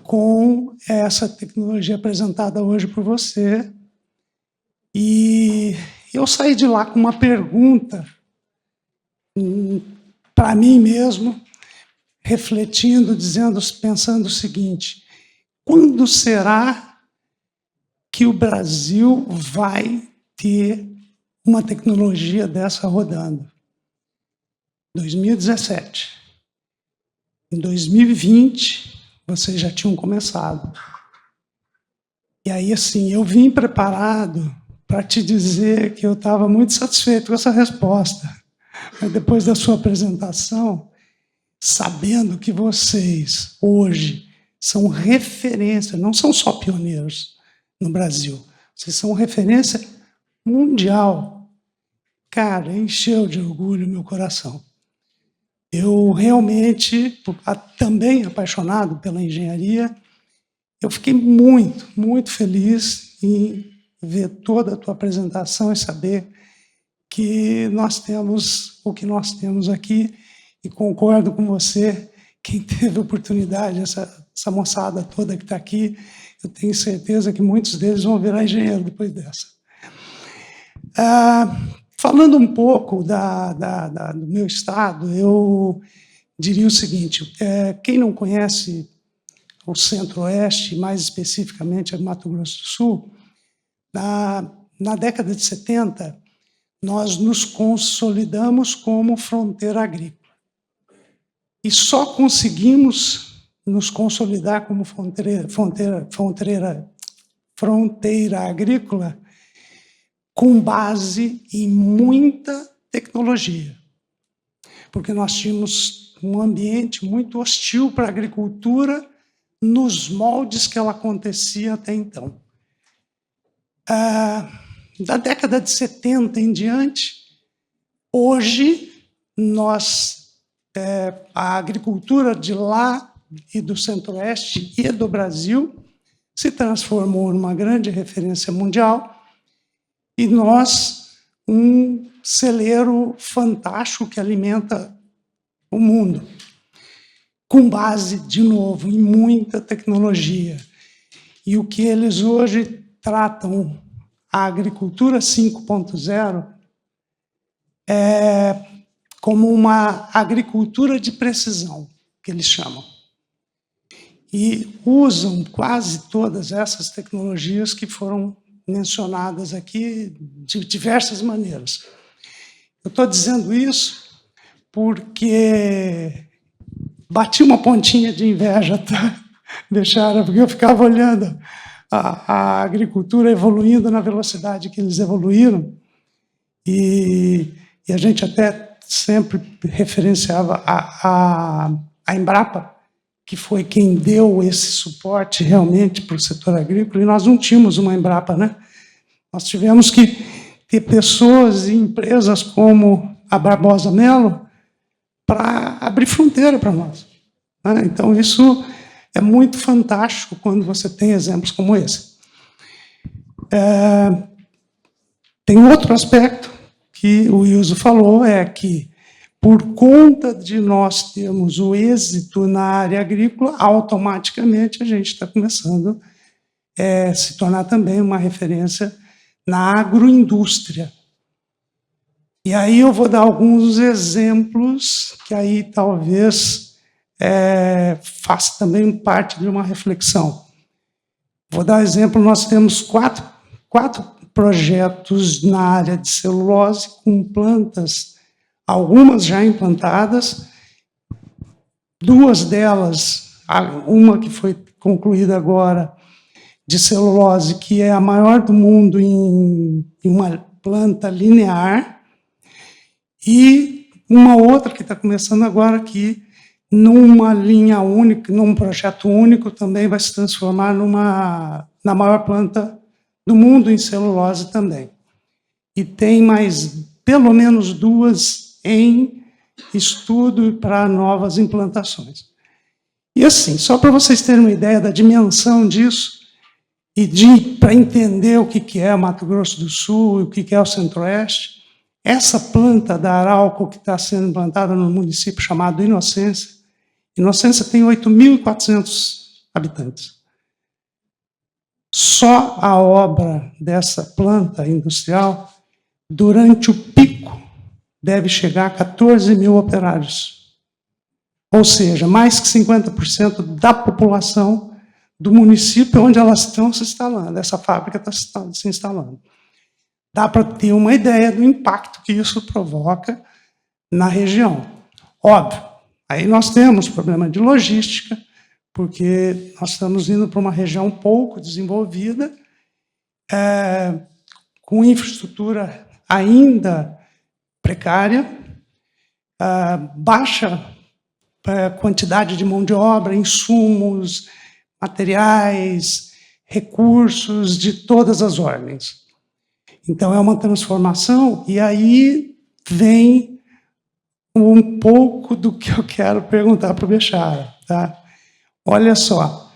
com essa tecnologia apresentada hoje por você. E eu saí de lá com uma pergunta para mim mesmo, refletindo, pensando o seguinte: quando será que o Brasil vai ter uma tecnologia dessa rodando? 2017. Em 2020, vocês já tinham começado. E aí, assim, eu vim preparado para te dizer que eu estava muito satisfeito com essa resposta. Mas depois da sua apresentação, sabendo que vocês, hoje, são referência, não são só pioneiros no Brasil, vocês são referência mundial. Cara, encheu de orgulho meu coração. Eu realmente, também apaixonado pela engenharia, eu fiquei muito, muito feliz em ver toda a tua apresentação e saber que nós temos o que nós temos aqui, e concordo com você, quem teve oportunidade, essa moçada toda que está aqui, eu tenho certeza que muitos deles vão virar engenheiro depois dessa. Falando um pouco do meu estado, eu diria o seguinte: quem não conhece o Centro-Oeste, mais especificamente o Mato Grosso do Sul, na década de 70, nós nos consolidamos como fronteira agrícola. E só conseguimos nos consolidar como fronteira agrícola com base em muita tecnologia, porque nós tínhamos um ambiente muito hostil para a agricultura nos moldes que ela acontecia até então. Da década de 70 em diante, hoje, a agricultura de lá e do Centro-Oeste e do Brasil se transformou numa grande referência mundial, e nós, um celeiro fantástico que alimenta o mundo, com base, de novo, em muita tecnologia. E o que eles hoje tratam a agricultura 5.0 como uma agricultura de precisão, que eles chamam. E usam quase todas essas tecnologias que foram mencionadas aqui de diversas maneiras. Eu estou dizendo isso porque bati uma pontinha de inveja, tá, Bechara? Porque eu ficava olhando a agricultura evoluindo na velocidade que eles evoluíram, e a gente até sempre referenciava a Embrapa, que foi quem deu esse suporte realmente para o setor agrícola, e nós não tínhamos uma Embrapa, né? Nós tivemos que ter pessoas e empresas como a Barbosa Melo para abrir fronteira para nós, né? Então, isso é muito fantástico quando você tem exemplos como esse. Tem outro aspecto que o Ilso falou, é que, por conta de nós termos o êxito na área agrícola, automaticamente a gente está começando a se tornar também uma referência na agroindústria. E aí eu vou dar alguns exemplos que aí talvez faça também parte de uma reflexão. Vou dar exemplo, nós temos quatro projetos na área de celulose com plantas, algumas já implantadas, duas delas, uma que foi concluída agora, de celulose, que é a maior do mundo em uma planta linear, e uma outra que está começando agora, que numa linha única, num projeto único, também vai se transformar na maior planta do mundo em celulose também. E tem mais, pelo menos duas em estudo para novas implantações. E assim, só para vocês terem uma ideia da dimensão disso, e para entender o que é Mato Grosso do Sul e o que é o Centro-Oeste, essa planta da Arauco, que está sendo implantada no município chamado Inocência, Inocência tem 8.400 habitantes. Só a obra dessa planta industrial, durante o pico, deve chegar a 14 mil operários. Ou seja, mais que 50% da população do município onde elas estão se instalando, essa fábrica está se instalando. Dá para ter uma ideia do impacto que isso provoca na região. Óbvio, aí nós temos problema de logística, porque nós estamos indo para uma região pouco desenvolvida, com infraestrutura ainda precária, baixa quantidade de mão de obra, insumos, materiais, recursos de todas as ordens. Então, é uma transformação, e aí vem um pouco do que eu quero perguntar para o Bechara, tá? Olha só,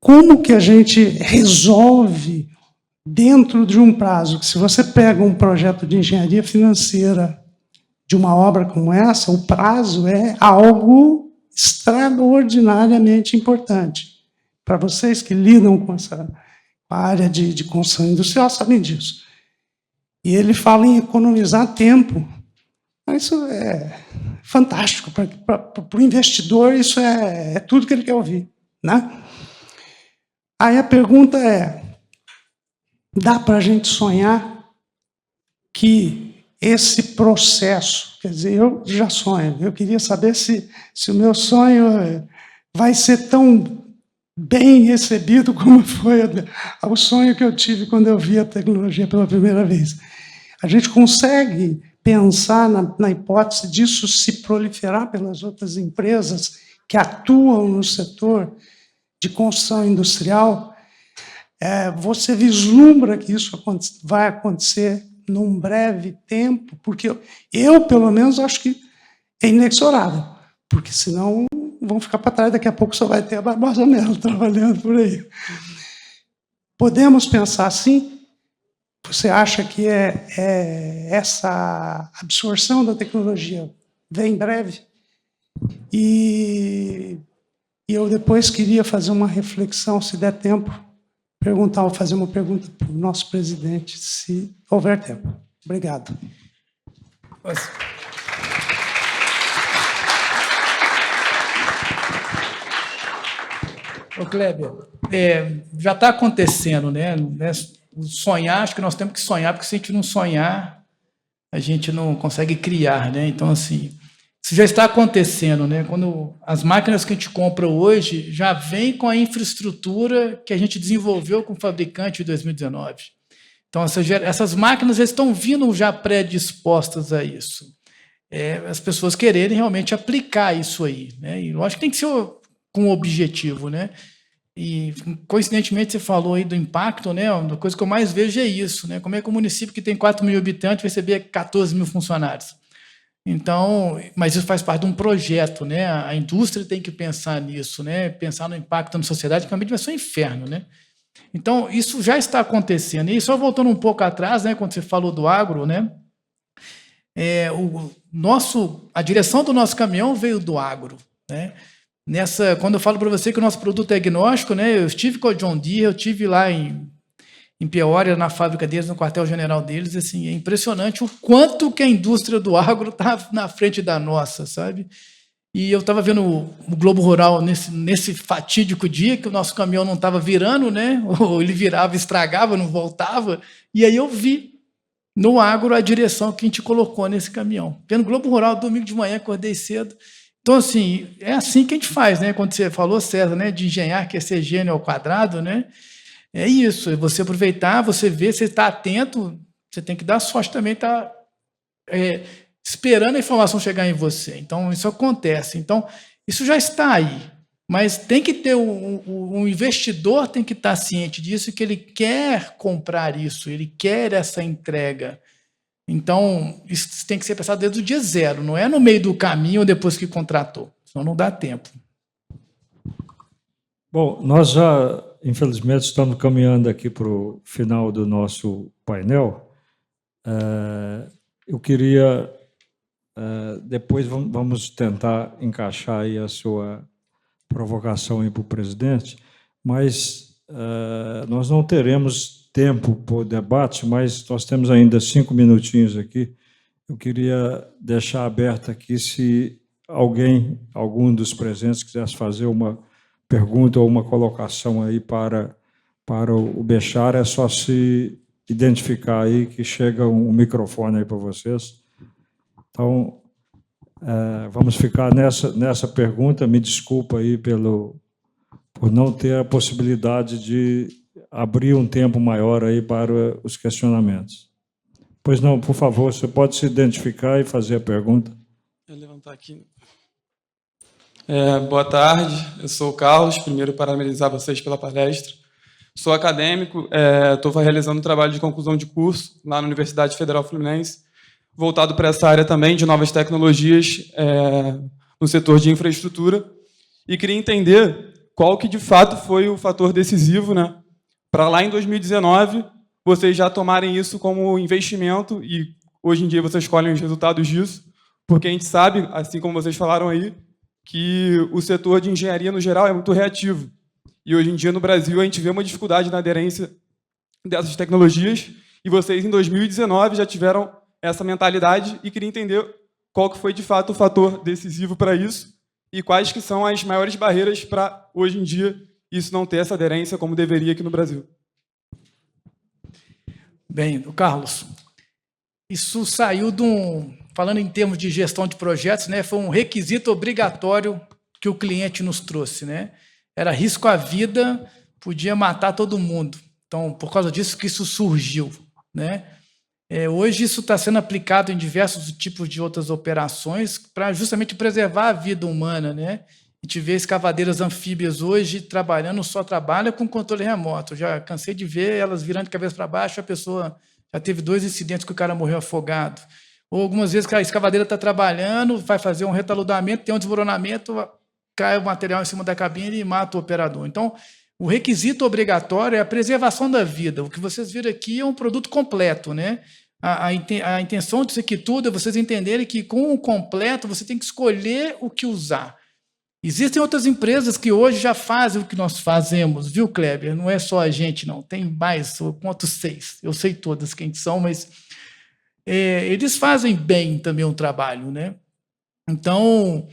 como que a gente resolve dentro de um prazo, que se você pega um projeto de engenharia financeira de uma obra como essa, o prazo é algo extraordinariamente importante. Para vocês que lidam com essa área de construção industrial, sabem disso. E ele fala em economizar tempo. Isso é fantástico. Para o investidor, isso é tudo que ele quer ouvir, né? Aí a pergunta é, dá para a gente sonhar que esse processo, quer dizer, eu já sonho, eu queria saber se o meu sonho vai ser tão bem recebido como foi o sonho que eu tive quando eu vi a tecnologia pela primeira vez. A gente consegue pensar na hipótese disso se proliferar pelas outras empresas que atuam no setor de construção industrial. Você vislumbra que isso vai acontecer num breve tempo, porque eu, pelo menos, acho que é inexorável, porque senão vão ficar para trás, daqui a pouco só vai ter a Barbosa Melo trabalhando por aí. Podemos pensar assim? Você acha que essa absorção da tecnologia vem em breve? E eu depois queria fazer uma reflexão, se der tempo, fazer uma pergunta para o nosso presidente, se houver tempo. Obrigado. Ô, Kleber, já está acontecendo, né? Sonhar, acho que nós temos que sonhar, porque se a gente não sonhar, a gente não consegue criar, né? Então, assim, isso já está acontecendo, né? Quando as máquinas que a gente compra hoje já vêm com a infraestrutura que a gente desenvolveu com o fabricante em 2019. Então, essas máquinas já estão vindo já predispostas a isso. As pessoas quererem realmente aplicar isso aí, né? E lógico que tem que ser com objetivo, né? E, coincidentemente, você falou aí do impacto, né? Uma coisa que eu mais vejo é isso, né? Como é que um município que tem 4 mil habitantes vai receber 14 mil funcionários? Então, mas isso faz parte de um projeto, né? A indústria tem que pensar nisso, né? Pensar no impacto na sociedade, que realmente vai ser um inferno, né? Então, isso já está acontecendo. E só voltando um pouco atrás, né? Quando você falou do agro, né? A direção do nosso caminhão veio do agro, né? Quando eu falo para você que o nosso produto é agnóstico, né? Eu estive com o John Deere, eu estive lá em Peoria, na fábrica deles, no quartel-general deles, assim, é impressionante o quanto que a indústria do agro está na frente da nossa, sabe? E eu estava vendo o Globo Rural nesse fatídico dia que o nosso caminhão não estava virando, né? Ou ele virava, estragava, não voltava, e aí eu vi no agro a direção que a gente colocou nesse caminhão. Vendo Globo Rural, domingo de manhã, acordei cedo. Então, assim, é assim que a gente faz, né? Quando você falou, César, né? De engenhar, que é ser gênio ao quadrado, né? É isso, é você aproveitar, você ver, você está atento, você tem que dar sorte também, estar esperando a informação chegar em você. Então, isso acontece. Então, isso já está aí, mas tem que ter um investidor tem que estar ciente disso, que ele quer comprar isso, ele quer essa entrega. Então, isso tem que ser pensado desde o dia zero, não é no meio do caminho ou depois que contratou, senão não dá tempo. Bom, nós já, infelizmente, estamos caminhando aqui para o final do nosso painel. Eu queria, depois vamos tentar encaixar aí a sua provocação aí para o presidente, mas nós não teremos tempo para o debate, mas nós temos ainda 5 minutinhos aqui. Eu queria deixar aberto aqui se algum dos presentes quisesse fazer uma pergunta ou uma colocação aí para o Bechara, é só se identificar aí que chega um microfone aí para vocês. Então, vamos ficar nessa pergunta. Me desculpa aí por não ter a possibilidade de abrir um tempo maior aí para os questionamentos. Pois não, por favor, você pode se identificar e fazer a pergunta. Vou levantar aqui. Boa tarde, eu sou o Carlos. Primeiro, parabenizar vocês pela palestra. Sou acadêmico, estou realizando um trabalho de conclusão de curso lá na Universidade Federal Fluminense, voltado para essa área também de novas tecnologias no setor de infraestrutura, e queria entender qual que, de fato, foi o fator decisivo, né, para lá em 2019 vocês já tomarem isso como investimento e hoje em dia vocês colhem os resultados disso, porque a gente sabe, assim como vocês falaram aí, que o setor de engenharia, no geral, é muito reativo. E hoje em dia, no Brasil, a gente vê uma dificuldade na aderência dessas tecnologias, e vocês, em 2019, já tiveram essa mentalidade, e queria entender qual que foi, de fato, o fator decisivo para isso, e quais que são as maiores barreiras para, hoje em dia, isso não ter essa aderência como deveria aqui no Brasil. Bem, Carlos, isso saiu de falando em termos de gestão de projetos, né, foi um requisito obrigatório que o cliente nos trouxe, né? Era risco à vida, podia matar todo mundo. Então, por causa disso que isso surgiu, né? Hoje isso está sendo aplicado em diversos tipos de outras operações para justamente preservar a vida humana, né? A gente vê escavadeiras anfíbias hoje só trabalha com controle remoto. Eu já cansei de ver elas virando de cabeça para baixo, a pessoa já teve 2 incidentes que o cara morreu afogado. Ou algumas vezes que a escavadeira está trabalhando, vai fazer um retaludamento, tem um desmoronamento, cai o material em cima da cabine e mata o operador. Então, o requisito obrigatório é a preservação da vida. O que vocês viram aqui é um produto completo, né? A intenção disso aqui tudo é vocês entenderem que, com o completo, você tem que escolher o que usar. Existem outras empresas que hoje já fazem o que nós fazemos, viu, Kleber? Não é só a gente, não. Tem mais, eu conto 6. Eu sei todas quem são, mas eles fazem bem também o trabalho, né? Então,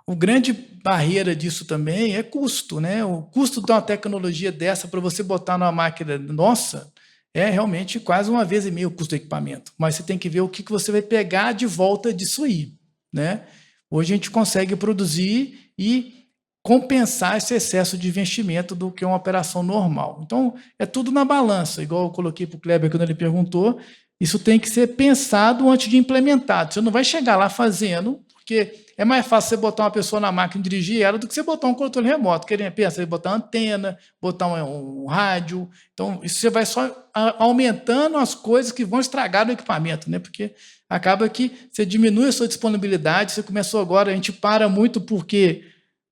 o grande barreira disso também é custo, né? O custo de uma tecnologia dessa para você botar numa máquina nossa é realmente quase 1,5 vezes o custo do equipamento. Mas você tem que ver o que você vai pegar de volta disso aí, né? Hoje a gente consegue produzir e compensar esse excesso de investimento do que uma operação normal. Então, é tudo na balança, igual eu coloquei para o Kleber quando ele perguntou, isso tem que ser pensado antes de implementado. Você não vai chegar lá fazendo, porque é mais fácil você botar uma pessoa na máquina e dirigir ela do que você botar um controle remoto. Querendo pensar em botar uma antena, botar um rádio. Então, isso você vai só aumentando as coisas que vão estragar o equipamento, né? Porque acaba que você diminui a sua disponibilidade. Você começou agora, a gente para muito porque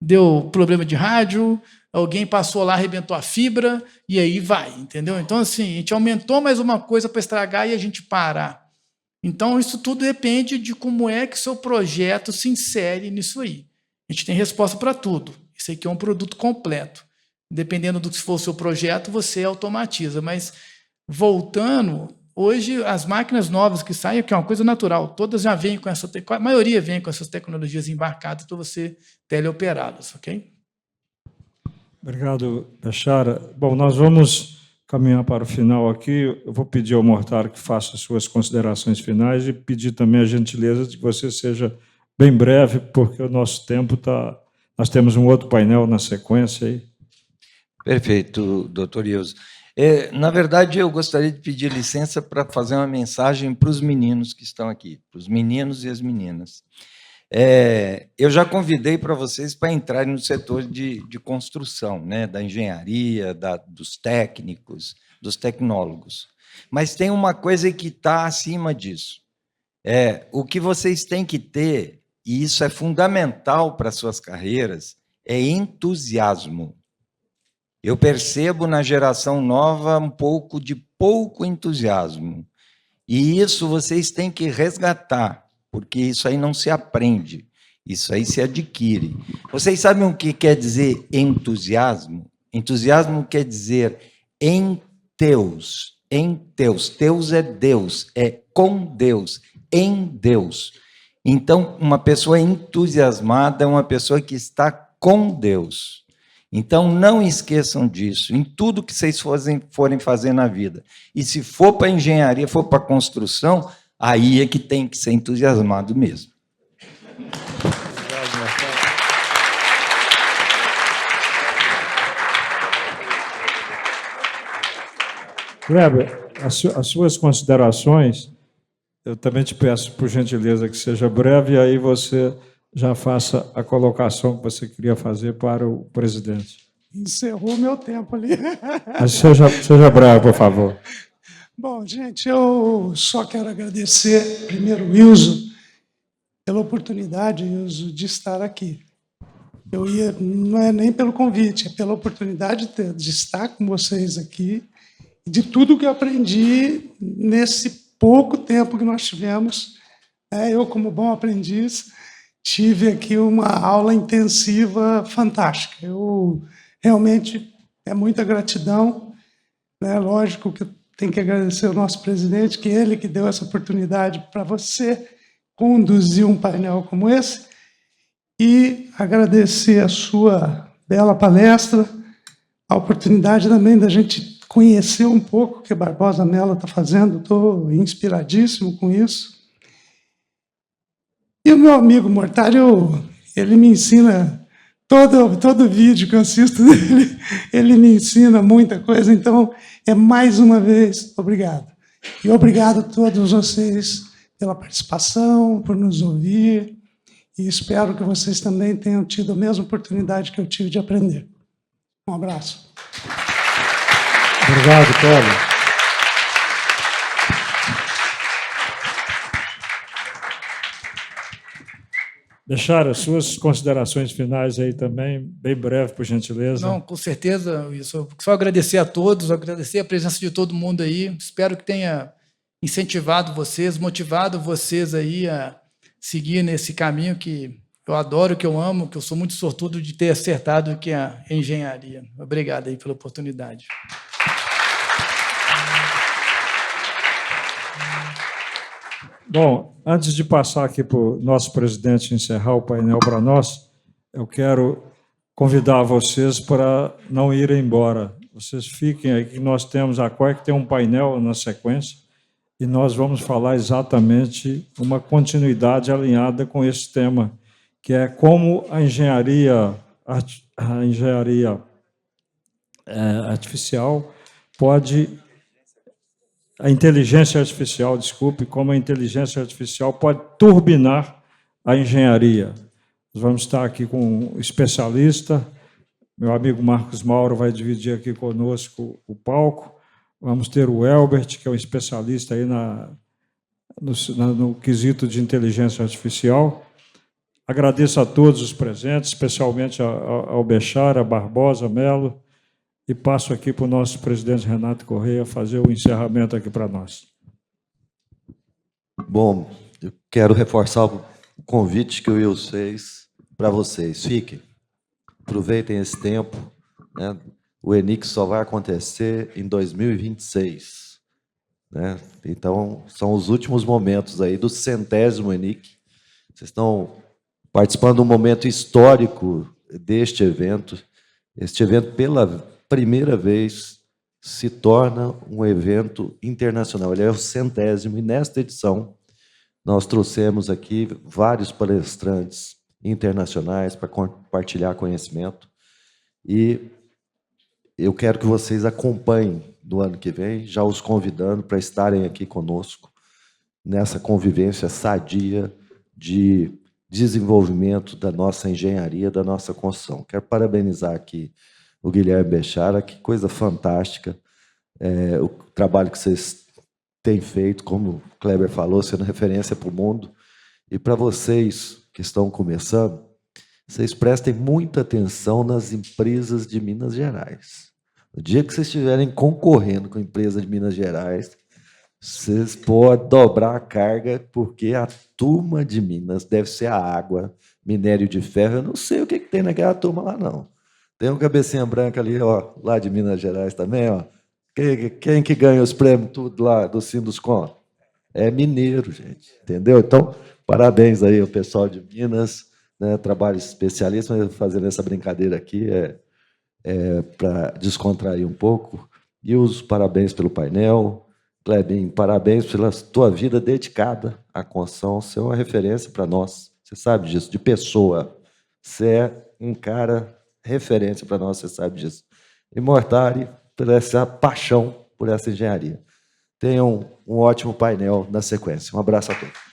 deu problema de rádio, alguém passou lá, arrebentou a fibra, e aí vai, entendeu? Então, assim, a gente aumentou mais uma coisa para estragar e a gente parar. Então, isso tudo depende de como é que o seu projeto se insere nisso aí. A gente tem resposta para tudo. Isso aqui é um produto completo. Dependendo do que for o seu projeto, você automatiza. Mas, voltando, hoje, as máquinas novas que saem, que é uma coisa natural, todas já vêm com essa... A maioria vem com essas tecnologias embarcadas para você teleoperá-las, ok? Obrigado, Bechara. Bom, nós vamos caminhar para o final aqui. Eu vou pedir ao Mortaro que faça suas considerações finais e pedir também a gentileza de que você seja bem breve, porque o nosso tempo está... Nós temos um outro painel na sequência aí. Perfeito, doutor Ilso. Na verdade, eu gostaria de pedir licença para fazer uma mensagem para os meninos que estão aqui, para os meninos e as meninas. Eu já convidei para vocês para entrarem no setor de construção, né, da engenharia, dos técnicos, dos tecnólogos. Mas tem uma coisa que está acima disso. O que vocês têm que ter, e isso é fundamental para as suas carreiras, é entusiasmo. Eu percebo na geração nova um pouco de pouco entusiasmo. E isso vocês têm que resgatar, porque isso aí não se aprende, isso aí se adquire. Vocês sabem o que quer dizer entusiasmo? Entusiasmo quer dizer em Deus, em Deus. Deus é Deus, é com Deus, em Deus. Então, uma pessoa entusiasmada é uma pessoa que está com Deus. Então, não esqueçam disso, em tudo que vocês forem fazer na vida. E se for para engenharia, for para construção, aí é que tem que ser entusiasmado mesmo. Kleber, as suas considerações, eu também te peço, por gentileza, que seja breve, e aí você já faça a colocação que você queria fazer para o presidente. Encerrou meu tempo ali. Mas seja breve, por favor. Bom, gente, eu só quero agradecer, primeiro, o Ilso, pela oportunidade, Ilso, de estar aqui. Não é nem pelo convite, é pela oportunidade de estar com vocês aqui, e de tudo que eu aprendi nesse pouco tempo que nós tivemos. Eu, como bom aprendiz, tive aqui uma aula intensiva fantástica. Eu realmente, é muita gratidão, né? Lógico que eu tenho que agradecer ao nosso presidente, que ele que deu essa oportunidade para você conduzir um painel como esse, e agradecer a sua bela palestra, a oportunidade também da gente conhecer um pouco o que Barbosa Mello está fazendo. Estou inspiradíssimo com isso. E o meu amigo Mortário, ele me ensina, todo vídeo que eu assisto dele, ele me ensina muita coisa. Então, mais uma vez, obrigado. E obrigado a todos vocês pela participação, por nos ouvir, e espero que vocês também tenham tido a mesma oportunidade que eu tive de aprender. Um abraço. Obrigado, Kleber. Deixar as suas considerações finais aí também, bem breve, por gentileza. Não, com certeza, isso. Só agradecer a todos, agradecer a presença de todo mundo aí. Espero que tenha incentivado vocês, motivado vocês aí a seguir nesse caminho que eu adoro, que eu amo, que eu sou muito sortudo de ter acertado que a engenharia. Obrigado aí pela oportunidade. Bom, antes de passar aqui para o nosso presidente encerrar o painel para nós, eu quero convidar vocês para não irem embora. Vocês fiquem aí, que nós temos a COIC, tem um painel na sequência, e nós vamos falar exatamente uma continuidade alinhada com esse tema, que é como a engenharia artificial pode... A inteligência artificial, desculpe, como a inteligência artificial pode turbinar a engenharia. Nós vamos estar aqui com um especialista, meu amigo Marcos Mauro vai dividir aqui conosco o palco. Vamos ter o Elbert, que é um especialista aí no quesito de inteligência artificial. Agradeço a todos os presentes, especialmente ao Bechara, Barbosa, Melo, e passo aqui para o nosso presidente Renato Correia fazer o encerramento aqui para nós. Bom, eu quero reforçar o convite que o Will fez para vocês. Fiquem, aproveitem esse tempo, né? O ENIC só vai acontecer em 2026. Né? Então, são os últimos momentos aí do 100º ENIC. Vocês estão participando de um momento histórico deste evento. Este evento, pela primeira vez, se torna um evento internacional. Ele é o 100º, e nesta edição nós trouxemos aqui vários palestrantes internacionais para compartilhar conhecimento, e eu quero que vocês acompanhem no ano que vem, já os convidando para estarem aqui conosco nessa convivência sadia de desenvolvimento da nossa engenharia, da nossa construção. Quero parabenizar aqui o Guilherme Bechara, que coisa fantástica, o trabalho que vocês têm feito, como o Kleber falou, sendo referência para o mundo. E para vocês que estão começando, vocês prestem muita atenção nas empresas de Minas Gerais. No dia que vocês estiverem concorrendo com a empresa de Minas Gerais, vocês podem dobrar a carga, porque a turma de Minas deve ser a água, minério de ferro. Eu não sei o que tem naquela turma lá, não. Tem um cabecinha branca ali, ó, lá de Minas Gerais também, ó. Quem que ganha os prêmios tudo lá do Sinduscom? É mineiro, gente, entendeu? Então, parabéns aí ao pessoal de Minas, né? Trabalho especialista, mas fazendo essa brincadeira aqui para descontrair um pouco. E os parabéns pelo painel. Clebinho, parabéns pela tua vida dedicada à construção. Você é uma referência para nós. Você sabe disso, de pessoa. Você é um cara referência para nós, você sabe disso. E Mortari, por essa paixão por essa engenharia. Tenham um ótimo painel na sequência. Um abraço a todos.